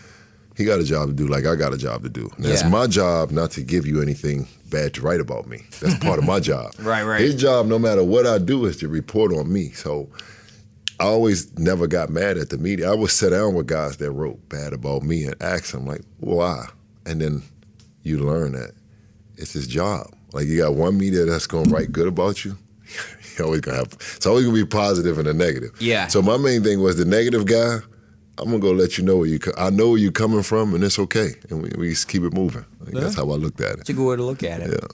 he got a job to do like I got a job to do. And it's my job not to give you anything bad to write about me. That's part of my job. Right. His job, no matter what I do, is to report on me. So I always never got mad at the media. I would sit down with guys that wrote bad about me and ask them, like, why? And then you learn that it's his job. Like, you got one media that's going to write good about you. You're always going to have, it's always going to be positive and a negative. Yeah. So my main thing was the negative guy, I'm going to go let you know I know where you're coming from, and it's okay. And we just keep it moving. That's how I looked at it. It's a good way to look at it. Yeah.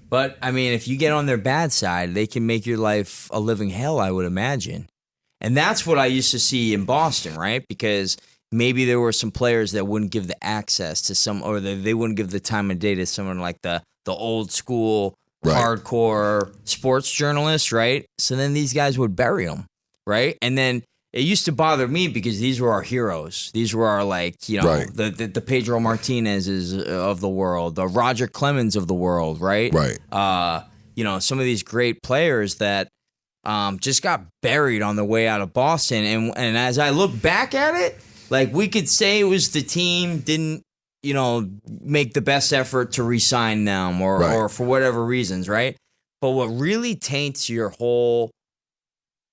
But, I mean, if you get on their bad side, they can make your life a living hell, I would imagine. And that's what I used to see in Boston, right? Because maybe there were some players that wouldn't give the access to or they wouldn't give the time of day to someone like the old school, hardcore sports journalist, right? So then these guys would bury them, right? And then it used to bother me because these were our heroes. These were our, like, you know, the Pedro Martinez's of the world, the Roger Clemens of the world, right? Right. You know, some of these great players that just got buried on the way out of Boston. And as I look back at it, like, we could say it was the team didn't, you know, make the best effort to re-sign them or for whatever reasons, right? But what really taints your whole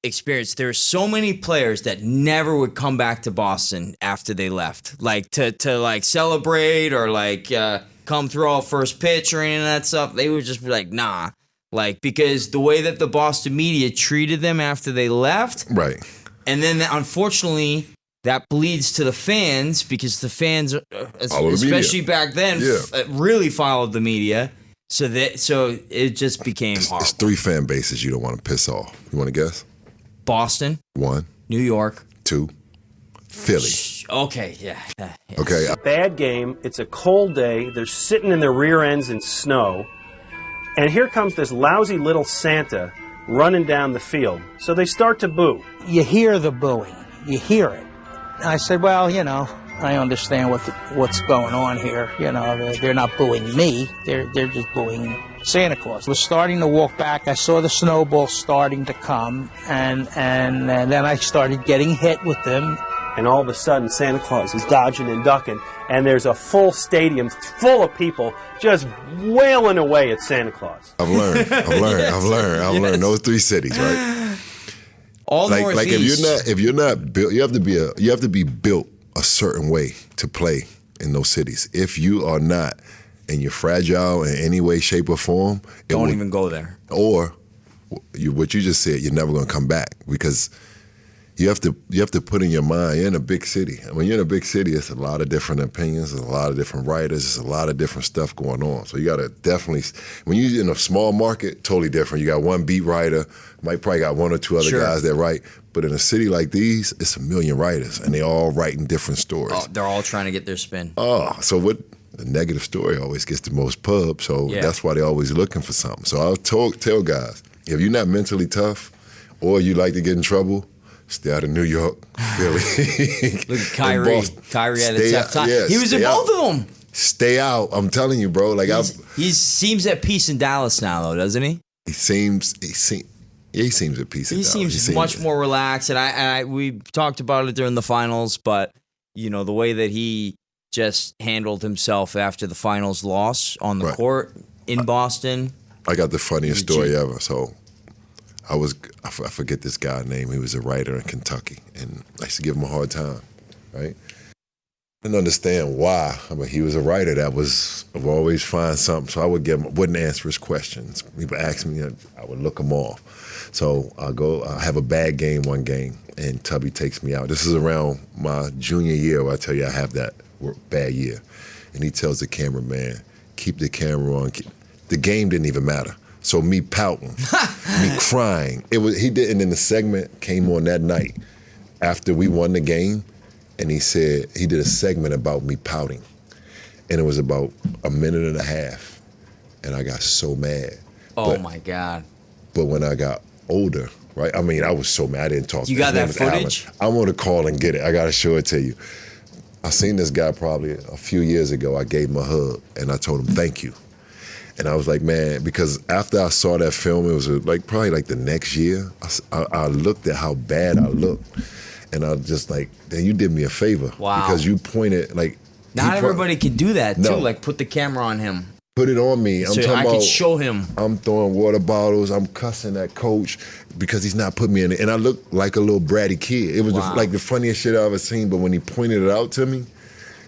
experience, there's so many players that never would come back to Boston after they left, like to like celebrate or like come throw a first pitch or any of that stuff. They would just be like, nah, like, because the way that the Boston media treated them after they left, right, and then unfortunately that bleeds to the fans, because the fans, especially back then, really followed the media. So it just became horrible. It's 3 fan bases you don't want to piss off. You want to guess? Boston. 1. New York. 2. Philly. Okay, yeah. Okay. Bad game. It's a cold day. They're sitting in their rear ends in snow. And here comes this lousy little Santa running down the field. So they start to boo. You hear the booing. You hear it. I said, well, you know, I understand what's going on here. You know, they're not booing me. They're just booing Santa Claus. I was starting to walk back. I saw the snowball starting to come, and then I started getting hit with them. And all of a sudden, Santa Claus is dodging and ducking, and there's a full stadium full of people just wailing away at Santa Claus. I've learned those 3 cities, right? All Like Northeast. if you're not built, you have to be built a certain way to play in those cities. If you are not, and you're fragile in any way, shape, or form, Don't even go there. Or what you just said, you're never going to come back, because you have to put in your mind, you're in a big city. And when you're in a big city, it's a lot of different opinions, there's a lot of different writers, there's a lot of different stuff going on. So you got to definitely, when you're in a small market, totally different. You got one beat writer, might probably got 1 or 2 other guys that write. But in a city like these, it's a million writers, and they all writing different stories. Oh, they're all trying to get their spin. Oh, so what? The negative story always gets the most pub, so that's why they're always looking for something. So I'll tell guys, if you're not mentally tough, or you like to get in trouble, stay out of New York, Philly. Look at Kyrie. Kyrie had a tough time. He was in both of them. Stay out. I'm telling you, bro. Like he seems at peace in Dallas now, though, doesn't he? He seems at peace in Dallas. He seems much more relaxed, and we talked about it during the finals. But you know, the way that he just handled himself after the finals loss on the court in Boston. I got the funniest story ever. So I forget this guy's name. He was a writer in Kentucky, and I used to give him a hard time, right? I didn't understand why. I mean, he was a writer that would always find something, so I wouldn't answer his questions. People asked me, I would look them off. So I have a bad game one game, and Tubby takes me out. This is around my junior year where I tell you I have that bad year. And he tells the cameraman, keep the camera on. The game didn't even matter. So me pouting, me crying. He didn't, and the segment came on that night after we won the game, and he said, he did a segment about me pouting. And it was about a minute and a half. And I got so mad. Oh my God. But when I got older, right? I mean, I was so mad I didn't talk to him. You got that footage? I want to call and get it. I got to show it to you. I seen this guy probably a few years ago. I gave him a hug, and I told him, thank you. And I was like, man, because after I saw that film, it was probably the next year, I looked at how bad I looked. And I was just like, then you did me a favor. Wow. Because you pointed, not everybody can do that, too. No. Like, put the camera on him. Put it on me. So I could show him. I'm throwing water bottles. I'm cussing at coach because he's not putting me in it. And I look like a little bratty kid. It was the funniest shit I ever seen. But when he pointed it out to me,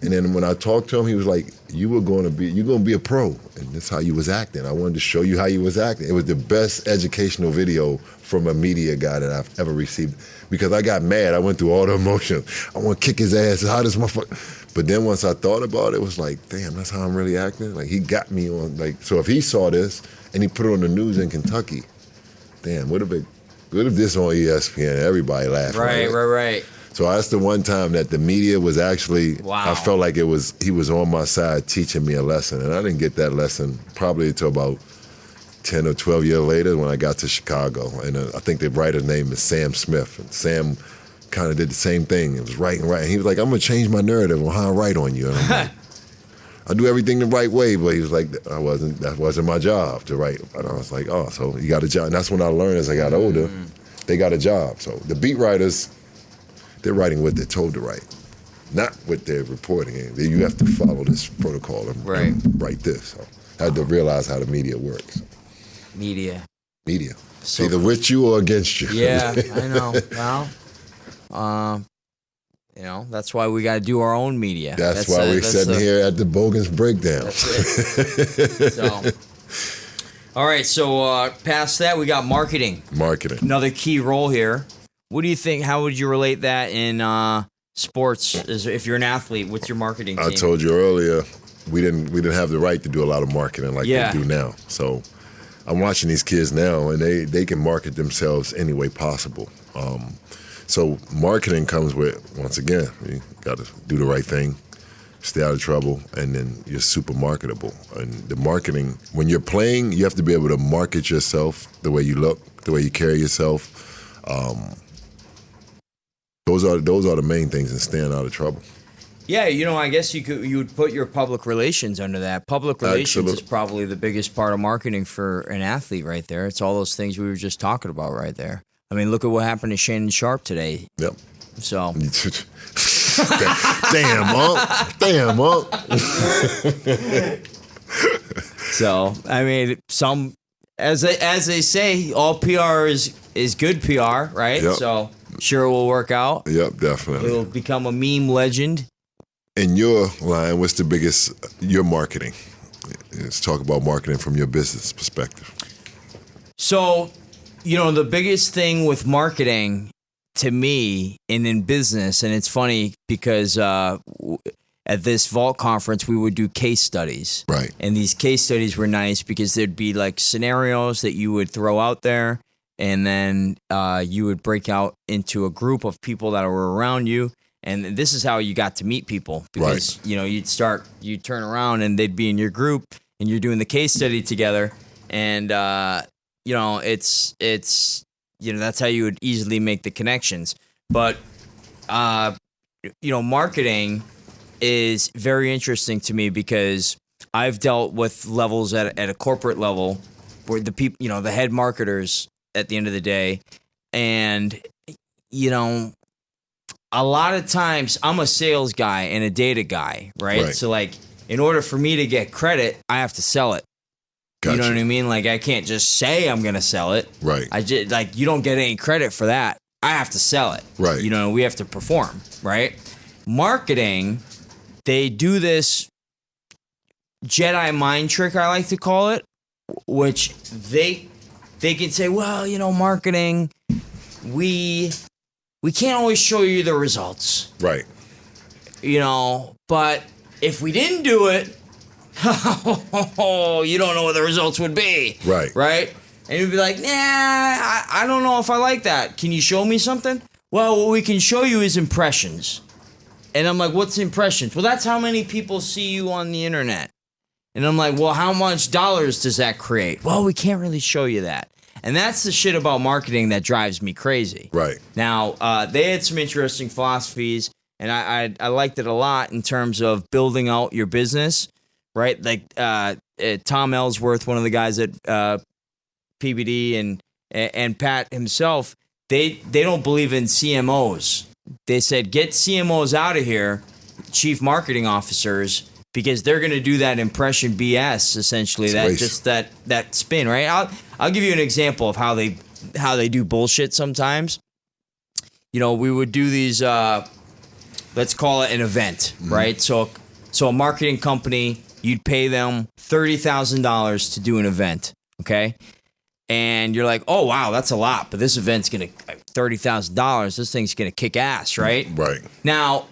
and then when I talked to him, he was like, you're going to be a pro. And that's how you was acting. I wanted to show you how you was acting. It was the best educational video from a media guy that I've ever received. Because I got mad. I went through all the emotions. I want to kick his ass. How this motherfucker... But then once I thought about it, it was like, damn, that's how I'm really acting? Like, he got me on, so if he saw this and he put it on the news in Kentucky, damn, what if this on ESPN? Everybody laughing. Right. So that's the one time that the media was actually, I felt like he was on my side teaching me a lesson. And I didn't get that lesson probably until about 10 or 12 years later when I got to Chicago. And I think the writer's name is Sam Smith. And Sam kind of did the same thing. It was writing. He was like, I'm going to change my narrative on how I write on you. And I'm like, I do everything the right way, but he was like, that wasn't my job to write. And I was like, oh, so you got a job. And that's when I learned as I got older, they got a job. So the beat writers, they're writing what they're told to write, not what they're reporting. You have to follow this protocol and write this. So I had to realize how the media works. Media. So, either with you or against you. Yeah, I know. Well, that's why we got to do our own media. That's why we're sitting here at the Bogans Breakdown. That's it. All right, so past that, we got marketing. Another key role here. What do you think? How would you relate that in sports? If you're an athlete, what's your marketing team? I told you earlier, we didn't have the right to do a lot of marketing like they do now. So I'm watching these kids now, and they can market themselves any way possible. So marketing comes with, once again, you got to do the right thing, stay out of trouble, and then you're super marketable. And the marketing, when you're playing, you have to be able to market yourself the way you look, the way you carry yourself. Those are the main things in staying out of trouble. Yeah, I guess you would put your public relations under that. Public relations is probably the biggest part of marketing for an athlete right there. It's all those things we were just talking about right there. I mean, look at what happened to Shannon Sharp today. Yep. So damn, Monk. So, I mean, as they say, all PR is good PR, right? Yep. So, sure it will work out. Yep, definitely. It'll become a meme legend. In your line, what's the biggest, your marketing? Let's talk about marketing from your business perspective. So, the biggest thing with marketing to me and in business, and it's funny because at this Vault conference, we would do case studies. Right. And these case studies were nice because there'd be like scenarios that you would throw out there, and then you would break out into a group of people that were around you. And this is how you got to meet people because, right. you'd turn around and they'd be in your group and you're doing the case study together. And, it's that's how you would easily make the connections. But, marketing is very interesting to me because I've dealt with levels at a corporate level where the people, the head marketers at the end of the day. And, a lot of times I'm a sales guy and a data guy, right? So like in order for me to get credit, I have to sell it. Gotcha. You know what I mean? Like I can't just say I'm going to sell it. Right. You don't get any credit for that. I have to sell it. Right. We have to perform, right? Marketing, they do this Jedi mind trick, I like to call it, which they can say, well, marketing, we can't always show you the results. Right. But if we didn't do it, you don't know what the results would be. Right. Right? And you'd be like, nah, I don't know if I like that. Can you show me something? Well, what we can show you is impressions. And I'm like, what's impressions? Well, that's how many people see you on the internet. And I'm like, well, how much dollars does that create? Well, we can't really show you that. And that's the shit about marketing that drives me crazy. Right. Now, they had some interesting philosophies, and I liked it a lot in terms of building out your business, right? Like Tom Ellsworth, one of the guys at PBD, and Pat himself, they don't believe in CMOs. They said, get CMOs out of here, chief marketing officers, because they're going to do that impression BS, essentially. That spin, right? I'll give you an example of how they do bullshit sometimes. We would do these, let's call it an event, right? So a marketing company, you'd pay them $30,000 to do an event, okay? And you're like, oh, wow, that's a lot, but this event's going to, $30,000, this thing's going to kick ass, right? Right. Now,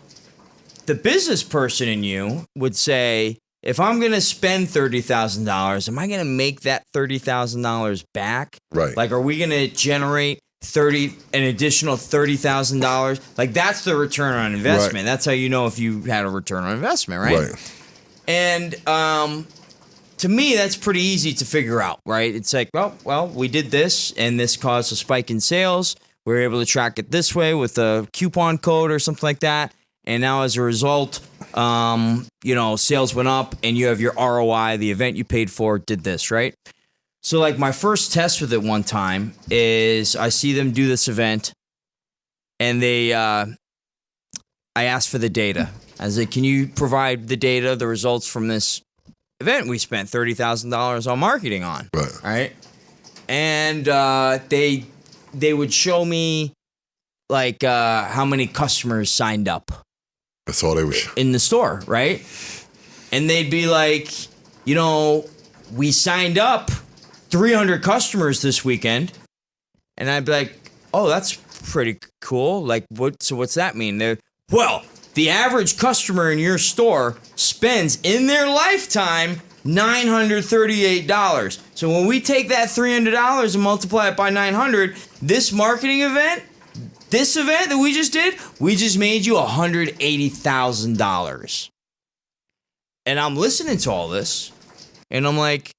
the business person in you would say, if I'm going to spend $30,000, am I going to make that $30,000 back? Right. Like, are we going to generate an additional $30,000? Like, that's the return on investment. Right. That's how you know if you had a return on investment, right? Right. And to me, that's pretty easy to figure out, right? It's like, well, we did this, and this caused a spike in sales. We were able to track it this way with a coupon code or something like that. And now as a result, sales went up and you have your ROI, the event you paid for did this, right? So like my first test with it one time is I see them do this event and I asked for the data. I was like, can you provide the data, the results from this event we spent $30,000 on marketing on? Right? And they would show me like how many customers signed up. That's all they were in the store, right? And they'd be like, we signed up 300 customers this weekend. And I'd be like, oh, that's pretty cool. Like, what's that mean? Well, the average customer in your store spends in their lifetime $938. So when we take that $300 and multiply it by 900, this marketing event, this event that we just did, we just made you $180,000. And I'm listening to all this, and I'm like,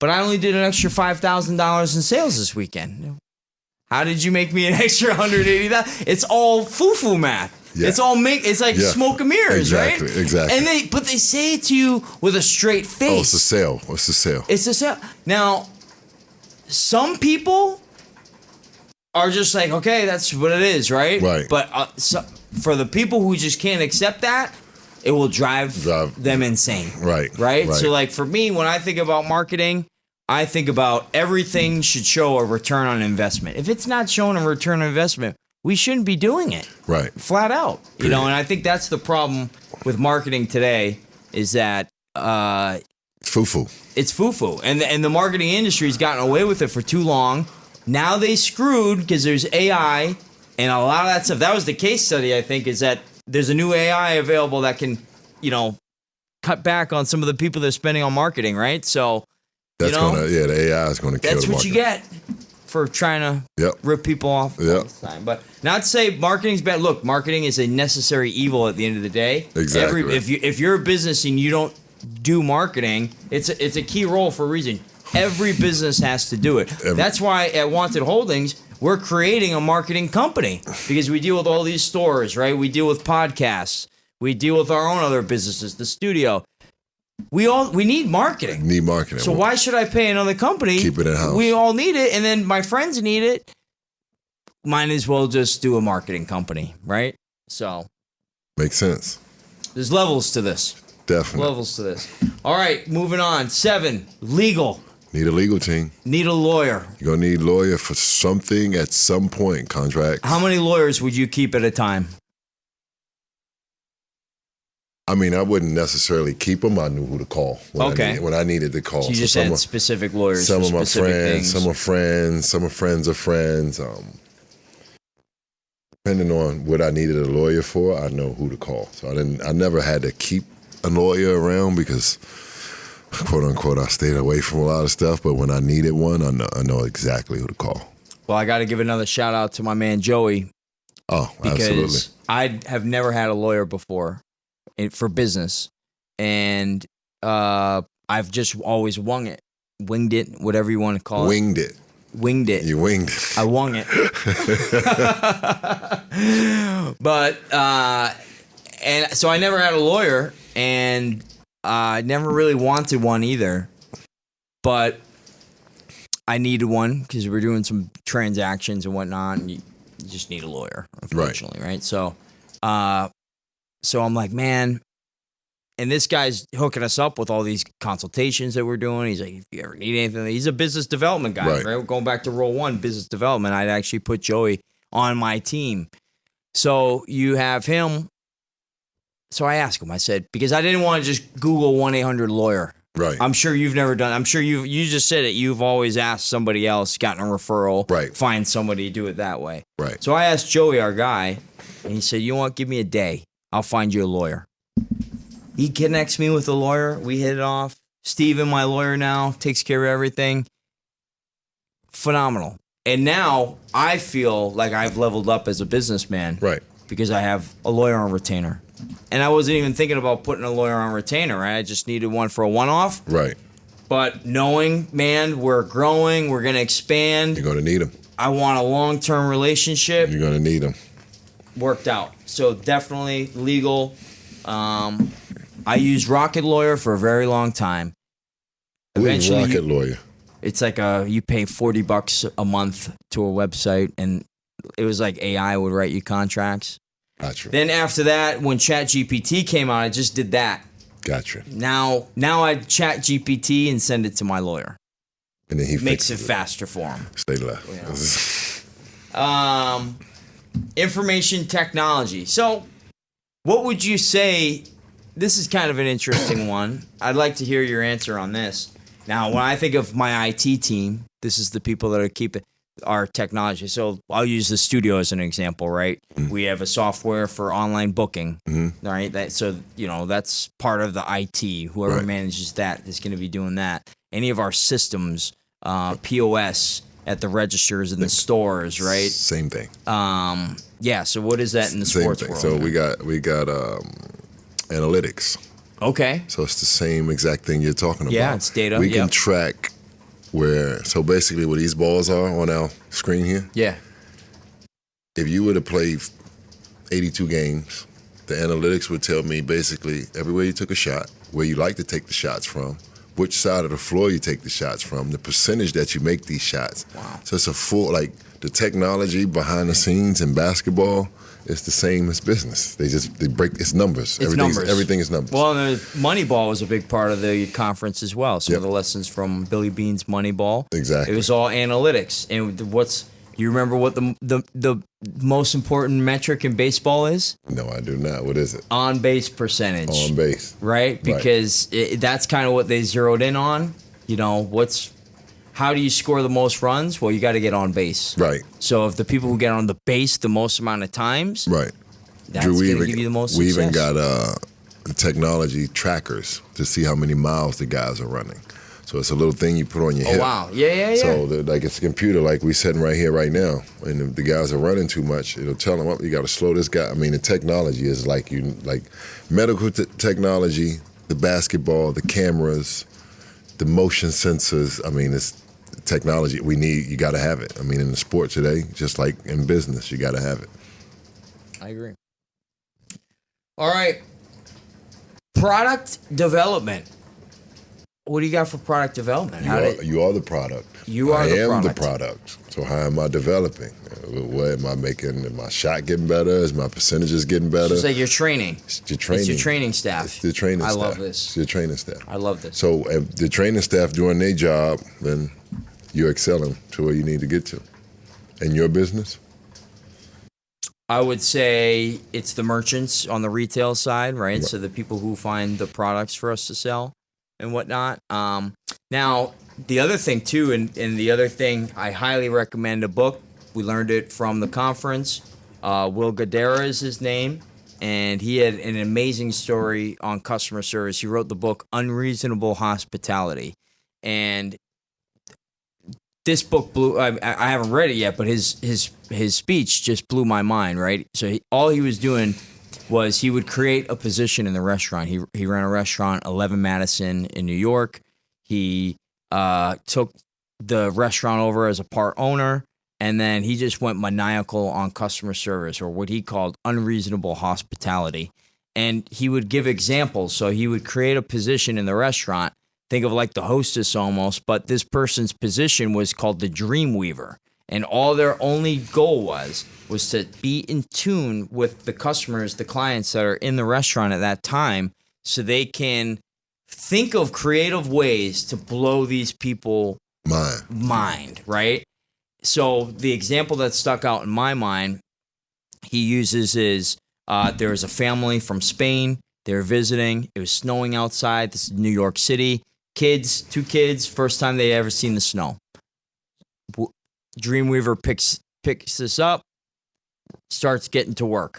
but I only did an extra $5,000 in sales this weekend. How did you make me an extra 180,000? It's all foo-foo math. Yeah. It's like smoke and mirrors, right? Exactly. And they say it to you with a straight face. Oh, it's a sale. It's a sale. It's a sale. Now, some people are just like, okay, that's what it is, right? Right. But for the people who just can't accept that, it will drive them insane. Right. Right? So, like, for me, when I think about marketing, I think about everything should show a return on investment. If it's not showing a return on investment, we shouldn't be doing it. Right. Flat out. You know, and I think that's the problem with marketing today is that foo-foo. it's foo-foo. And the marketing industry's gotten away with it for too long. Now they screwed because there's AI and a lot of that stuff. That was the case study, I think, is that there's a new AI available that can, you know, cut back on some of the people they're spending on marketing, right? So, That's you know, the AI is gonna kill the that's what market. you get for trying to rip people off all this time. But not to say marketing's bad. Look, marketing is a necessary evil at the end of the day. Exactly. If you're a business and you don't do marketing, it's a key role for a reason. Every business has to do it. That's why at Wanted Holdings, we're creating a marketing company because we deal with all these stores, right? We deal with podcasts. We deal with our own other businesses, the studio. We need marketing. Need marketing. So why should I pay another company? Keep it in-house. We all need it, and then my friends need it. Might as well just do a marketing company, right? So makes sense. there's levels to this. Definitely. Levels to this. All right, moving on. 7, legal. Need a legal team. Need a lawyer. You're gonna need a lawyer for something at some point. Contracts. How many lawyers would you keep at a time? I mean, I wouldn't necessarily keep them. I knew who to call when I needed to call. So you just had specific lawyers Some for of my specific friends, things. some are friends, some are friends of friends. Depending on what I needed a lawyer for, I know who to call. So I never had to keep a lawyer around because, quote unquote, I stayed away from a lot of stuff. But when I needed one, I know exactly who to call. Well, I got to give another shout out to my man Joey. Oh, because absolutely. I have never had a lawyer before for business, and I've just always winged it, whatever you want to call it. Winged it. You winged it. I wung it. But and so I never had a lawyer, and I never really wanted one either. But I needed one because we're doing some transactions and whatnot, and you just need a lawyer, unfortunately, right? So, so I'm like, man, and this guy's hooking us up with all these consultations that we're doing. He's like, if you ever need anything, he's a business development guy, right? We're going back to role 1, business development. I'd actually put Joey on my team. So you have him. So I asked him, I said, because I didn't want to just Google 1-800-lawyer. Right. I'm sure you've never done. I'm sure you just said it. You've always asked somebody else, gotten a referral, right? Find somebody to do it that way, right? So I asked Joey, our guy, and he said, "You want? Give me a day. I'll find you a lawyer." He connects me with a lawyer. We hit it off. Steven, my lawyer now, takes care of everything. Phenomenal. And now I feel like I've leveled up as a businessman, right? Because I have a lawyer on retainer. And I wasn't even thinking about putting a lawyer on retainer, right? I just needed one for a one-off. Right. But knowing, man, we're growing, we're going to expand. You're going to need them. I want a long-term relationship. You're going to need them. Worked out. So definitely legal. I used Rocket Lawyer for a very long time. Eventually, Rocket Lawyer? It's like you pay $40 a month to a website, and it was like AI would write you contracts. Gotcha. Then after that, when ChatGPT came out, I just did that. Gotcha. Now I chat GPT and send it to my lawyer. And then he makes it faster for him. Stay left. Yeah. Information technology. So what would you say? This is kind of an interesting one. I'd like to hear your answer on this. Now, when I think of my IT team, this is the people that are keeping our technology. So I'll use the studio as an example, right? Mm-hmm. We have a software for online booking, right? So, that's part of the IT. Whoever manages that is going to be doing that. Any of our systems, POS at the registers in the stores, right? Same thing. Yeah. So what is that in the sports world? So we got analytics. Okay. So it's the same exact thing you're talking about. Yeah, it's data. We can track so basically where these balls are on our screen here, Yeah. if you were to play 82 games, the analytics would tell me basically everywhere you took a shot, where you like to take the shots from, which side of the floor you take the shots from, the percentage that you make these shots. Wow. So it's a full, like, the technology behind the scenes in basketball is the same as business. They break, it's numbers. It's numbers. Everything is numbers. Well, the Moneyball was a big part of the conference as well. Some Yep. of the lessons from Billy Bean's Moneyball. Exactly. It was all analytics. And you remember what the most important metric in baseball is? No, I do not. What is it? On base percentage. On base. Right? Because that's kind of what they zeroed in on. You know, how do you score the most runs? Well, you got to get on base. Right. So if the people who get on the base the most amount of times, Right. that's going to give you the most we success. even got technology trackers to see how many miles the guys are running. So it's a little thing you put on your hip. Oh, wow. Yeah. So it's a computer like we sitting right here right now. And if the guys are running too much, it'll tell them, you got to slow this guy. I mean, the technology is like medical technology, the basketball, the cameras, the motion sensors. I mean, it's technology we need. You got to have it. I mean, in the sport today, just like in business, you got to have it. I agree. All right. Product development. What do you got for product development? You are the product. You are I the am product. the product. So how am I developing? What am I making? Is my shot getting better? Is my percentages getting better? It's like your training. It's your training. It's your training staff. It's the training staff. I love this. It's your training staff. I love this. So if the training staff doing their job, then you're excelling to where you need to get to. In your business? I would say it's the merchants on the retail side, right? So the people who find the products for us to sell and whatnot. Now, the other thing too, and the other thing, I highly recommend a book. We learned it from the conference. Will Guidara is his name, and he had an amazing story on customer service. He wrote the book Unreasonable Hospitality, and this book blew. I haven't read it yet, but his speech just blew my mind. Right, so all he was doing was he would create a position in the restaurant. He ran a restaurant, 11 Madison in New York. He took the restaurant over as a part owner, and then he just went maniacal on customer service, or what he called unreasonable hospitality. And he would give examples. So he would create a position in the restaurant, think of like the hostess almost, but this person's position was called the dream weaver. And all their only goal was to be in tune with the customers, the clients that are in the restaurant at that time, so they can think of creative ways to blow these people mind, right? So the example that stuck out in my mind, he uses is there was a family from Spain. They were visiting. It was snowing outside. This is New York City. Two kids, first time they ever seen the snow. Dreamweaver picks this up, starts getting to work.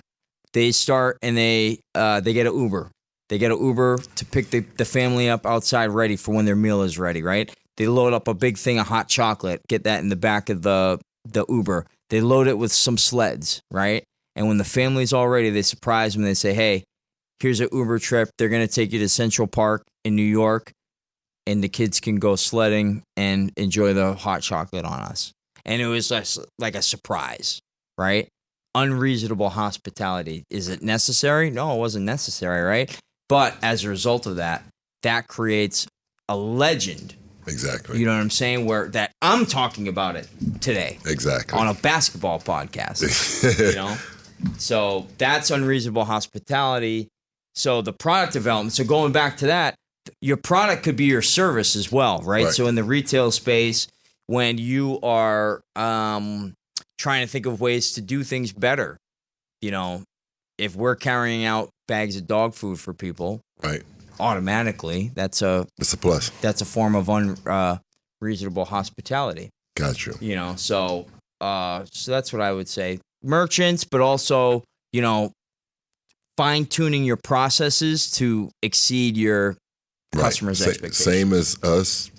They start and they get an Uber. They get an Uber to pick the family up outside ready for when their meal is ready, right? They load up a big thing of hot chocolate, get that in the back of the Uber. They load it with some sleds, right? And when the family's all ready, they surprise them. They say, hey, here's an Uber trip. They're going to take you to Central Park in New York, and the kids can go sledding and enjoy the hot chocolate on us. And it was like a surprise, right? Unreasonable hospitality. Is it necessary? No, it wasn't necessary, right? But as a result of that creates a legend. Exactly. You know what I'm saying? That I'm talking about it today. Exactly. On a basketball podcast. You know? So that's unreasonable hospitality. So the product development. So going back to that, your product could be your service as well, right? So in the retail space, when you are trying to think of ways to do things better, you know, if we're carrying out bags of dog food for people, right, automatically it's a plus. That's a form of unreasonable hospitality. Got you. You know, so that's what I would say. Merchants, but also, you know, fine tuning your processes to exceed your customers' expectations. Same as us,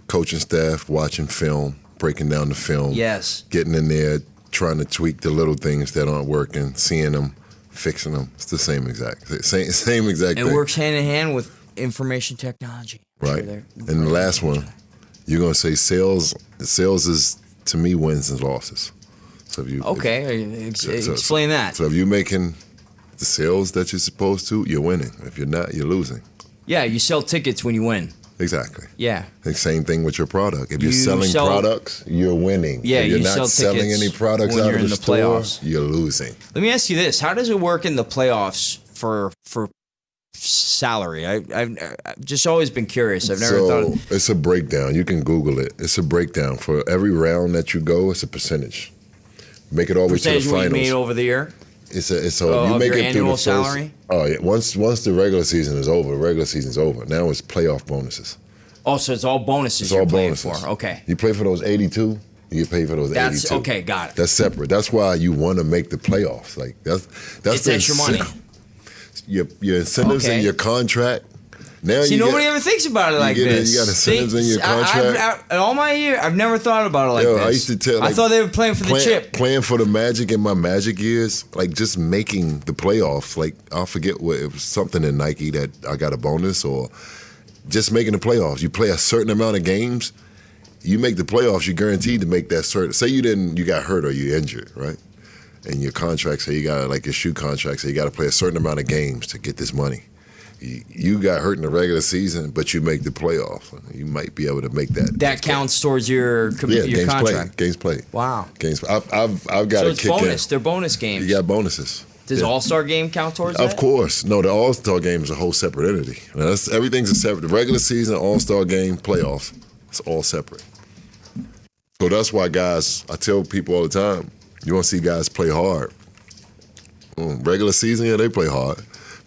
coaching staff, watching film, breaking down the film. Yes. Getting in there, trying to tweak the little things that aren't working, seeing them, fixing them. It's the same exact thing. It works hand in hand with information technology. Right. And the last one, you're gonna say sales. Sales is to me wins and losses. So if you explain that. So if you're making the sales that you're supposed to, you're winning. If you're not, you're losing. Yeah, you sell tickets when you win. Exactly. Yeah. The same thing with your product. If you're You selling sell- products, you're winning. Yeah, if you're you not sell selling tickets any products when out you're of in the the store, playoffs. you're losing. Let me ask you this: how does it work in the playoffs for salary? I've just always been curious. I've never thought. It's a breakdown. You can Google it. It's a breakdown for every round that you go. It's a percentage. Make it all the way to the Percentage what you finals. made over the year. It's if of you make your it through annual the first. salary? Oh yeah. Once the regular season is over, the regular season's over. Now it's playoff bonuses. Oh, so it's all bonuses It's you're all playing bonuses. for. Okay. You play for those 82. You get paid for those That's 82. okay. Got it. That's separate. That's why you want to make the playoffs. Like that's It's the extra money. Your incentives Okay. in your contract. Now See, you nobody get, ever thinks about it like you this. got incentives in your contract. In all my year, I've never thought about it like this. I used to tell. I thought they were playing for the chip. Playing for the Magic in my Magic years, like just making the playoffs. Like I'll forget what it was, something in Nike that I got a bonus, or just making the playoffs. You play a certain amount of games, you make the playoffs. You're guaranteed to make that certain. Say you got hurt or you injured, right? And your contract say you got like your shoe contract say you got to play a certain amount of games to get this money. You got hurt in the regular season, but you make the playoffs. You might be able to make that. That counts towards your games contract. played. Games played. Wow. Games. I've got So a it's kick bonus. in. They're bonus games. You got bonuses. Does All-Star game count towards that? Of course. No, the All-Star game is a whole separate entity. Now, everything's a separate. The regular season, All-Star game, playoffs, it's all separate. So that's why guys, I tell people all the time, you want to see guys play hard. Regular season, yeah, they play hard.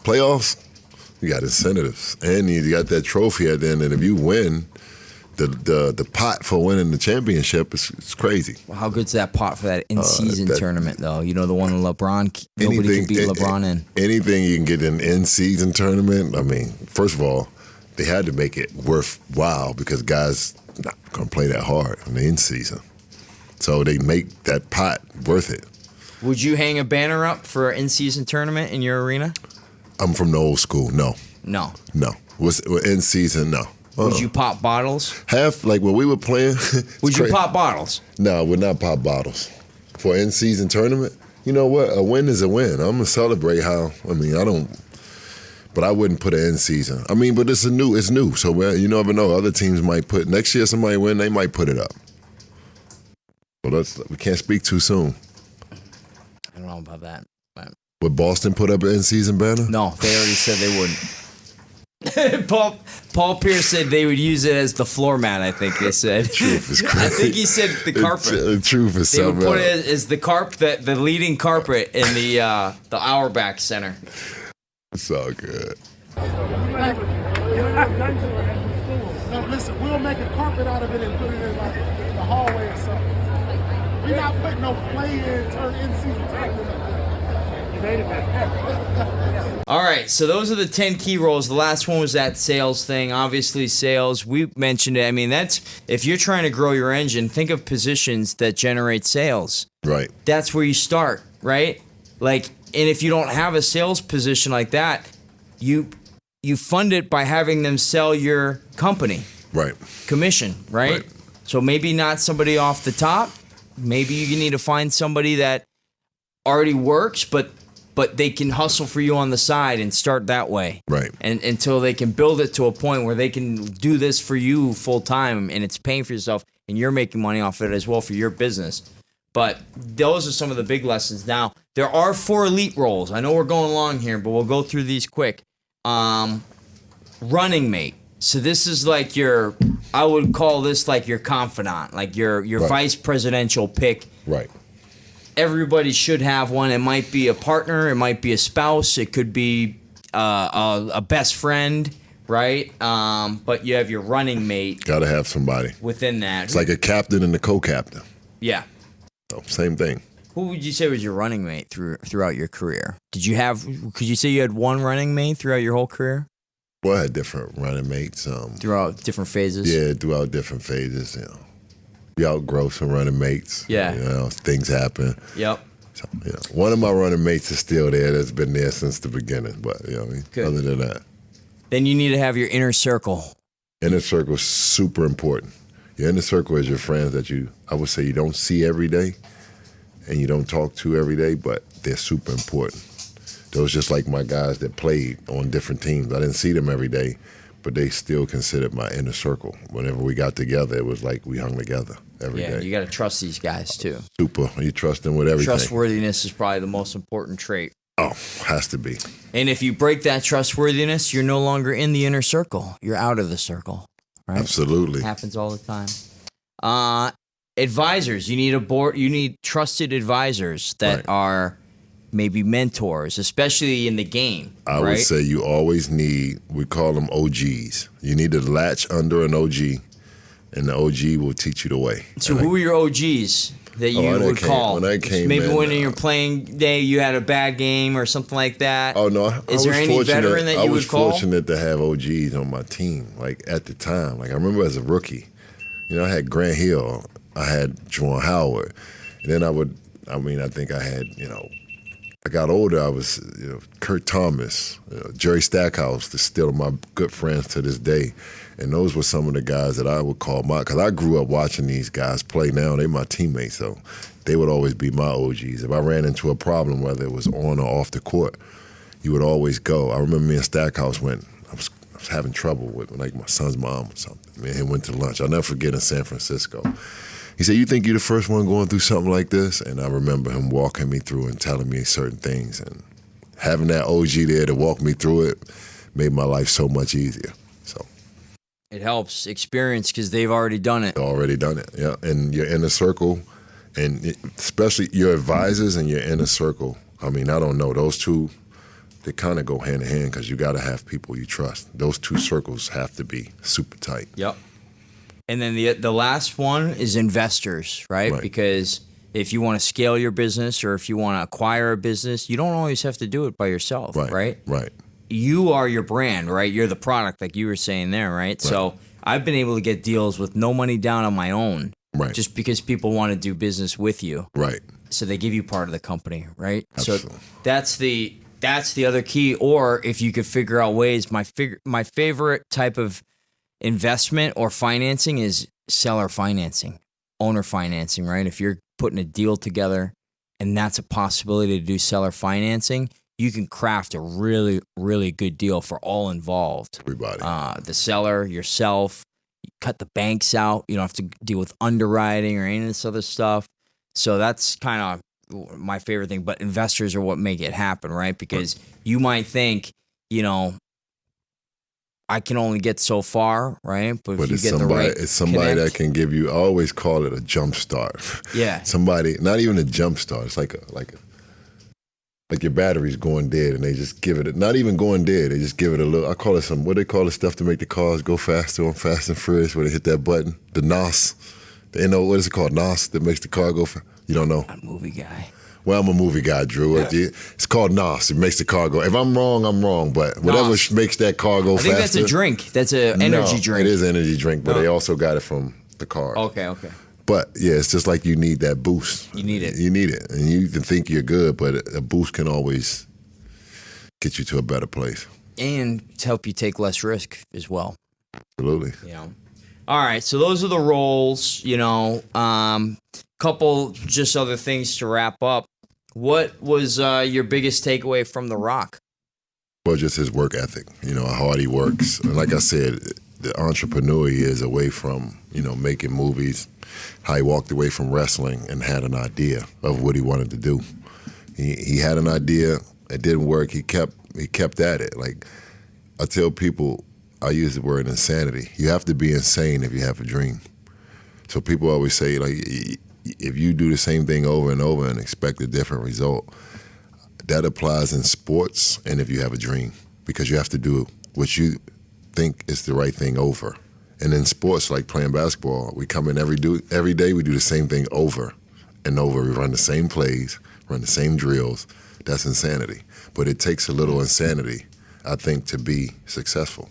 Playoffs, you got incentives. And you got that trophy at the end. And if you win, the pot for winning the championship is crazy. Well, how good's that pot for that in-season tournament, though? You know, the one LeBron, nobody can beat LeBron in. Anything you can get in in-season tournament, I mean, first of all, they had to make it worthwhile because guys not going to play that hard in the in-season. So they make that pot worth it. Would you hang a banner up for an in-season tournament in your arena? I'm from the old school. No. No. Was in-season? No. Would you pop bottles? Like when we were playing. Would you pop bottles? No, I would not pop bottles. For in-season tournament, you know what? A win is a win. I'm going to celebrate but I wouldn't put an in-season. I mean, but it's new. So you never know. Other teams might put, next year somebody win, they might put it up. Well, we can't speak too soon. I don't know about that. Would Boston put up an in-season banner? No, they already said they wouldn't. Paul Pierce said they would use it as the floor mat, I think they said. The truth is crazy. I think he said the carpet. The truth is they would something put else. it as the leading carpet in the Auerbach Center. It's all good. No, listen, we'll make a carpet out of it and put it in like the hallway or something. We're not putting no in-season tournament. All right, so those are the 10 key roles. The last one was that sales thing. Obviously, sales, we mentioned it. I mean, that's if you're trying to grow your engine, think of positions that generate sales. Right. That's where you start, right? Like, and if you don't have a sales position like that, you fund it by having them sell your company. Right. Commission, right? So maybe not somebody off the top. Maybe you need to find somebody that already works, but they can hustle for you on the side and start that way. Right. And until they can build it to a point where they can do this for you full time and it's paying for yourself and you're making money off it as well for your business. But those are some of the big lessons. Now, there are 4 elite roles. I know we're going long here, but we'll go through these quick. Running mate. So this is like I would call this like your confidant, like your Right. vice presidential pick. Right. Everybody should have one. It might be a partner. It might be a spouse. It could be a best friend, right? But you have your running mate Got to have somebody. within that. It's like a captain and a co-captain. Yeah. So, same thing. Who would you say was your running mate throughout your career? Could you say you had one running mate throughout your whole career? Well, I had different running mates. Throughout different phases? Yeah, throughout different phases. You know, you outgrow some running mates. Yeah. You know, things happen. Yep. So, you know, one of my running mates is still there. That's been there since the beginning. But you know, Good. other than that, Then you need to have your inner circle. inner circle is super important. Your inner circle is your friends that I would say you don't see every day and you don't talk to every day, but they're super important. Those just like my guys that played on different teams. I didn't see them every day, but they still considered my inner circle. Whenever we got together, it was like we hung together every day. Yeah, you got to trust these guys too. Super. You trust them with everything. Trustworthiness is probably the most important trait. Oh, has to be. And if you break that trustworthiness, you're no longer in the inner circle. You're out of the circle. Right? Absolutely. It happens all the time. Advisors. You need a board. You need trusted advisors that are maybe mentors, especially in the game. I would say you always need, we call them OGs. You need to latch under an OG, and the OG will teach you the way. So who were your OGs that you would call? When I came maybe in, when in your playing day you had a bad game or something like that. Oh, no. Is there any veteran that you would call? I was fortunate to have OGs on my team, like at the time. Like I remember as a rookie, I had Grant Hill, I had Juwan Howard, and then I think I had, I got older, I was, Kurt Thomas, Jerry Stackhouse, they're still my good friends to this day. And those were some of the guys that I would call because I grew up watching these guys play. Now they're my teammates, so they would always be my OGs. If I ran into a problem, whether it was on or off the court, you would always go. I remember me and Stackhouse went, I was having trouble with like my son's mom or something. Me and him went to lunch. I'll never forget in San Francisco. He said, "You think you're the first one going through something like this?" And I remember him walking me through and telling me certain things. And having that OG there to walk me through it made my life so much easier. So it helps experience because they've already done it. Already done it, yeah. And your inner circle, and especially your advisors and your inner circle. I mean, I don't know. Those two, they kind of go hand in hand because you got to have people you trust. Those two circles have to be super tight. Yep. And then the last one is investors, right? Because if you want to scale your business or if you want to acquire a business, you don't always have to do it by yourself, right? Right. You are your brand, right? You're the product, like you were saying there, right? So I've been able to get deals with no money down on my own, just because people want to do business with you, right? So they give you part of the company, right? Absolutely. So that's the other key. Or if you could figure out ways, my favorite type of investment or financing is seller financing, owner financing, right? If you're putting a deal together and that's a possibility to do seller financing, you can craft a really, really good deal for all involved. Everybody. The seller, yourself, you cut the banks out. You don't have to deal with underwriting or any of this other stuff. So that's kind of my favorite thing. But investors are what make it happen, right? Because you might think, I can only get so far, right? But if you get the right it's somebody that can give you. I always call it a jump start. Yeah. Somebody, not even a jump start. It's like your battery's going dead, and they just give it. Not even going dead. They just give it a little. I call it what they call the stuff to make the cars go faster on Fast and Furious, where they hit that button, the NOS. What is it called? NOS that makes the car go fast. You don't know? I'm a movie guy. Well, I'm a movie guy, Drew. Yeah. It's called NOS. It makes the car go. If I'm wrong, I'm wrong. But whatever makes that car go faster. I think that's a drink. That's an energy drink. It is an energy drink, but they also got it from the car. Okay. But, yeah, it's just like you need that boost. You need it. You need it. And you can think you're good, but a boost can always get you to a better place. And to help you take less risk as well. Absolutely. All right, so those are the roles, couple just other things to wrap up. What was your biggest takeaway from The Rock? Well, just his work ethic, how hard he works. And like I said, the entrepreneur he is away from, making movies, how he walked away from wrestling and had an idea of what he wanted to do. He had an idea, it didn't work, he kept at it. Like, I tell people, I use the word insanity. You have to be insane if you have a dream. So people always say, like, if you do the same thing over and over and expect a different result, that applies in sports and if you have a dream, because you have to do what you think is the right thing over. And in sports, like playing basketball, we come in every day, we do the same thing over and over. We run the same plays, run the same drills. That's insanity. But it takes a little insanity, I think, to be successful.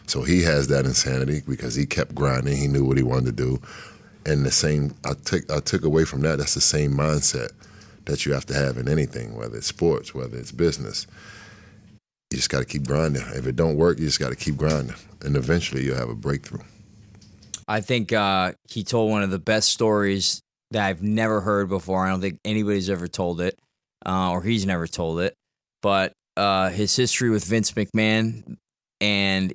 So he has that insanity because he kept grinding. He knew what he wanted to do. And I took away from that, that's the same mindset that you have to have in anything, whether it's sports, whether it's business. You just got to keep grinding. If it don't work, you just got to keep grinding. And eventually you'll have a breakthrough. I think he told one of the best stories that I've never heard before. I don't think anybody's ever told it, or he's never told it. But his history with Vince McMahon, and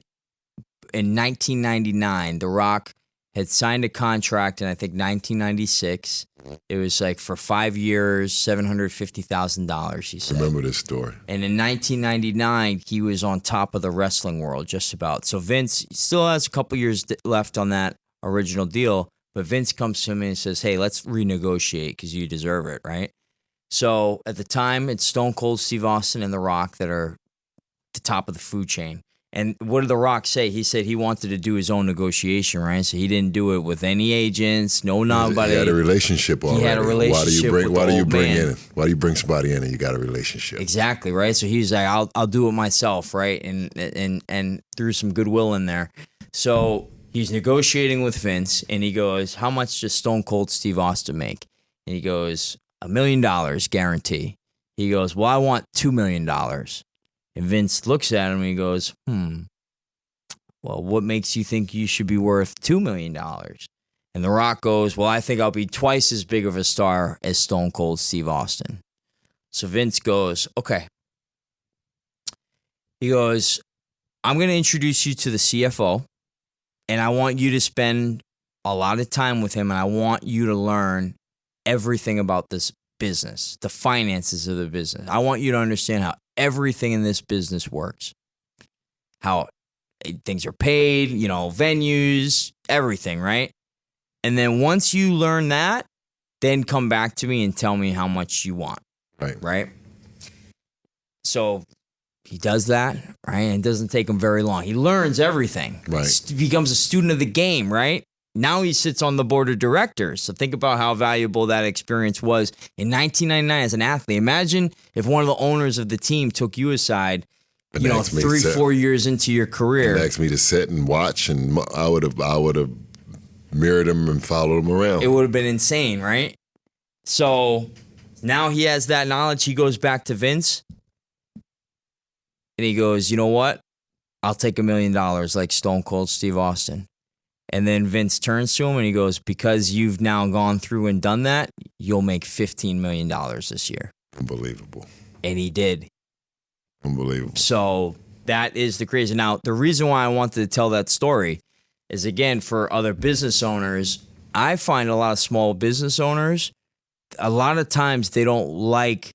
in 1999, The Rock had signed a contract in, I think, 1996. It was like for 5 years, $750,000, he said. I remember this story. And in 1999, he was on top of the wrestling world, just about. So Vince still has a couple years left on that original deal, but Vince comes to him and says, hey, let's renegotiate because you deserve it, right? So at the time, it's Stone Cold Steve Austin and The Rock that are the top of the food chain. And what did The Rock say? He said he wanted to do his own negotiation, right? So he didn't do it with any agents, nobody. He had a relationship already. He had a relationship with the old man. Why do you bring somebody in and you got a relationship? Exactly, right? So he's like, I'll do it myself, right? And threw some goodwill in there. So he's negotiating with Vince, and he goes, how much does Stone Cold Steve Austin make? And he goes, $1 million guarantee. He goes, well, I want $2 million. And Vince looks at him and he goes, well, what makes you think you should be worth $2 million? And The Rock goes, well, I think I'll be twice as big of a star as Stone Cold Steve Austin. So Vince goes, okay. He goes, I'm going to introduce you to the CFO, and I want you to spend a lot of time with him, and I want you to learn everything about this business, the finances of the business. I want you to understand how everything in this business works, how things are paid, venues, everything, right? And then once you learn that, then come back to me and tell me how much you want. Right? So he does that, right? And it doesn't take him very long. He learns everything. Right. He becomes a student of the game, right? Now he sits on the board of directors. So think about how valuable that experience was in 1999 as an athlete. Imagine if one of the owners of the team took you aside, 3-4 years into your career, and asked me to sit and watch, and I would have mirrored him and followed him around. It would have been insane, right? So now he has that knowledge. He goes back to Vince, and he goes, you know what? I'll take $1 million like Stone Cold Steve Austin. And then Vince turns to him and he goes, because you've now gone through and done that, you'll make $15 million this year. Unbelievable. And he did. Unbelievable. So that is the crazy. Now, the reason why I wanted to tell that story is, again, for other business owners, I find a lot of small business owners, a lot of times they don't like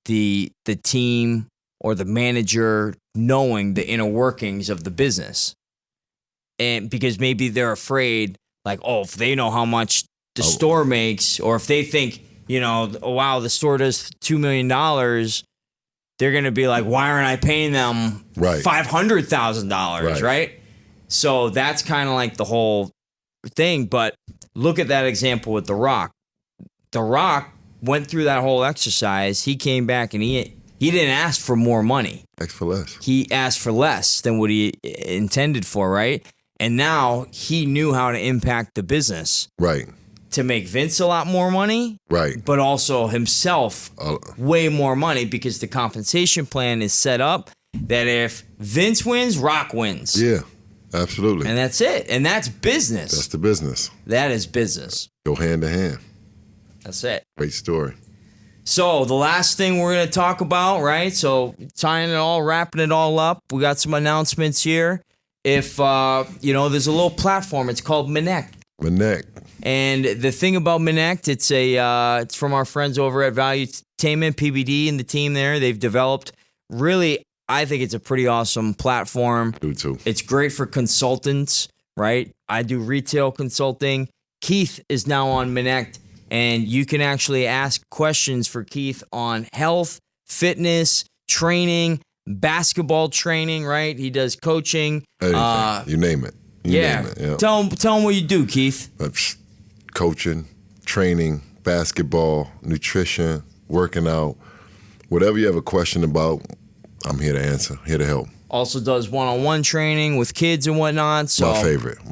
the team or the manager knowing the inner workings of the business. And because maybe they're afraid, like, oh, if they know how much the store makes, or if they think, wow, the store does $2 million, they're going to be like, why aren't I paying them $500,000, right? So that's kind of like the whole thing. But look at that example with The Rock. The Rock went through that whole exercise. He came back and he didn't ask for more money. Asked for less. He asked for less than what he intended for, right? And now he knew how to impact the business. Right. To make Vince a lot more money. Right. But also himself way more money, because the compensation plan is set up that if Vince wins, Rock wins. Yeah, absolutely. And that's it. And that's business. That's the business. That is business. Go hand to hand. That's it. Great story. So the last thing we're going to talk about, right? So wrapping it all up, we got some announcements here. If, there's a little platform, it's called Minect. And the thing about Minect, it's from our friends over at Valuetainment, PBD and the team there. They've developed really, I think it's a pretty awesome platform. Do too. It's great for consultants, right? I do retail consulting. Keith is now on Minect, and you can actually ask questions for Keith on health, fitness, training, basketball training, right? He does coaching. Anything. You name it. You name it. Yeah. Tell him what you do, Keith. Coaching, training, basketball, nutrition, working out. Whatever you have a question about, I'm here to answer, here to help. Also does one-on-one training with kids and whatnot. So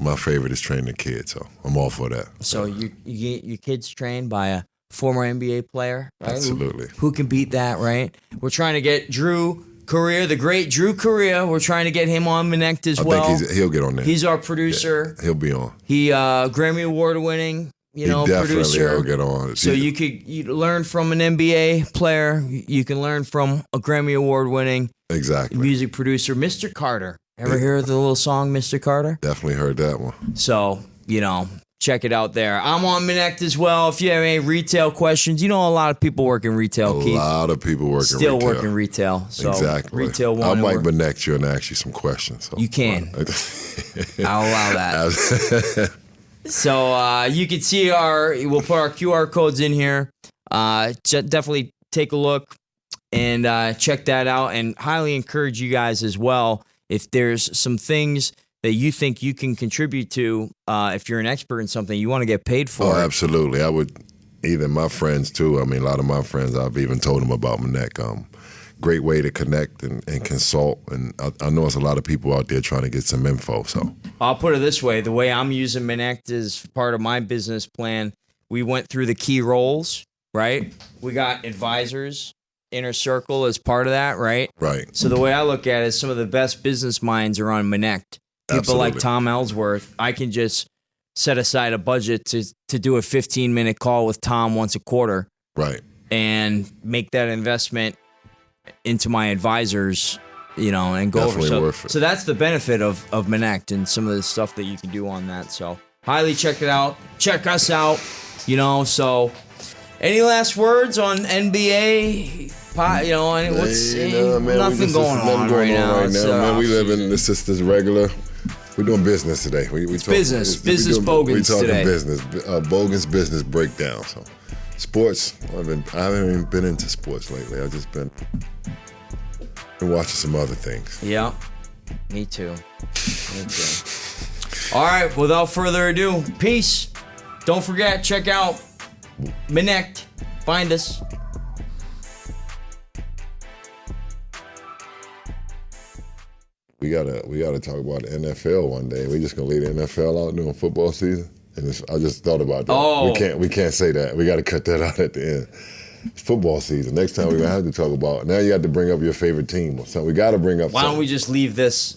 My favorite is training the kids, so I'm all for that. So you get your kids trained by a former NBA player, right? Absolutely. Who can beat that, right? We're trying to get Drew Correa, the great Drew Correa. We're trying to get him on Connect as well. I think he'll get on there. He's our producer. Yeah, he'll be on. He Grammy Award winning, He definitely producer. will get on. So you learn from an NBA player. You can learn from a Grammy Award winning Exactly. music producer, Mr. Carter. Ever hear the little song, Mr. Carter? Definitely heard that one. So, check it out there. I'm on Connect as well. If you have any retail questions, a lot of people work in retail, Keith. A lot of people working Still retail. working retail. So Exactly. Retail I one. might connect you and ask you some questions. So. You can. I'll allow that. So you can see we'll put our QR codes in here. Definitely take a look and check that out, and highly encourage you guys as well. If there's some things that you think you can contribute to, if you're an expert in something, you want to get paid for. Oh, absolutely. I would, even my friends too. I mean, a lot of my friends, I've even told them about Connect. Great way to connect and consult. And I know there's a lot of people out there trying to get some info. So I'll put it this way. The way I'm using Connect is part of my business plan. We went through the key roles, right? We got advisors, inner circle as part of that, right? Right. So the way I look at it is some of the best business minds are on Connect. People Absolutely. like Tom Ellsworth. I can just set aside a budget to do a 15-minute call with Tom once a quarter. Right. And make that investment into my advisors, and go Definitely over. worth it. So that's the benefit of Connect and some of the stuff that you can do on that. So highly check it out. Check us out. So any last words on NBA? Nothing going on right now. Man, we live in this regular. We're doing business today. We business Bogans We talking today. business. Bogans Business Breakdown. So sports. I haven't even been into sports lately. I've just been watching some other things. Yeah, me too. All right, without further ado, peace. Don't forget, check out Connect. Find us. We gotta talk about the NFL one day. We just gonna leave the NFL out during football season. And I just thought about that. Oh. We can't say that. We got to cut that out at the end. It's football season. Next time we're gonna have to talk about. Now you have to bring up your favorite team or something. We got to bring up. Why don't we just leave this?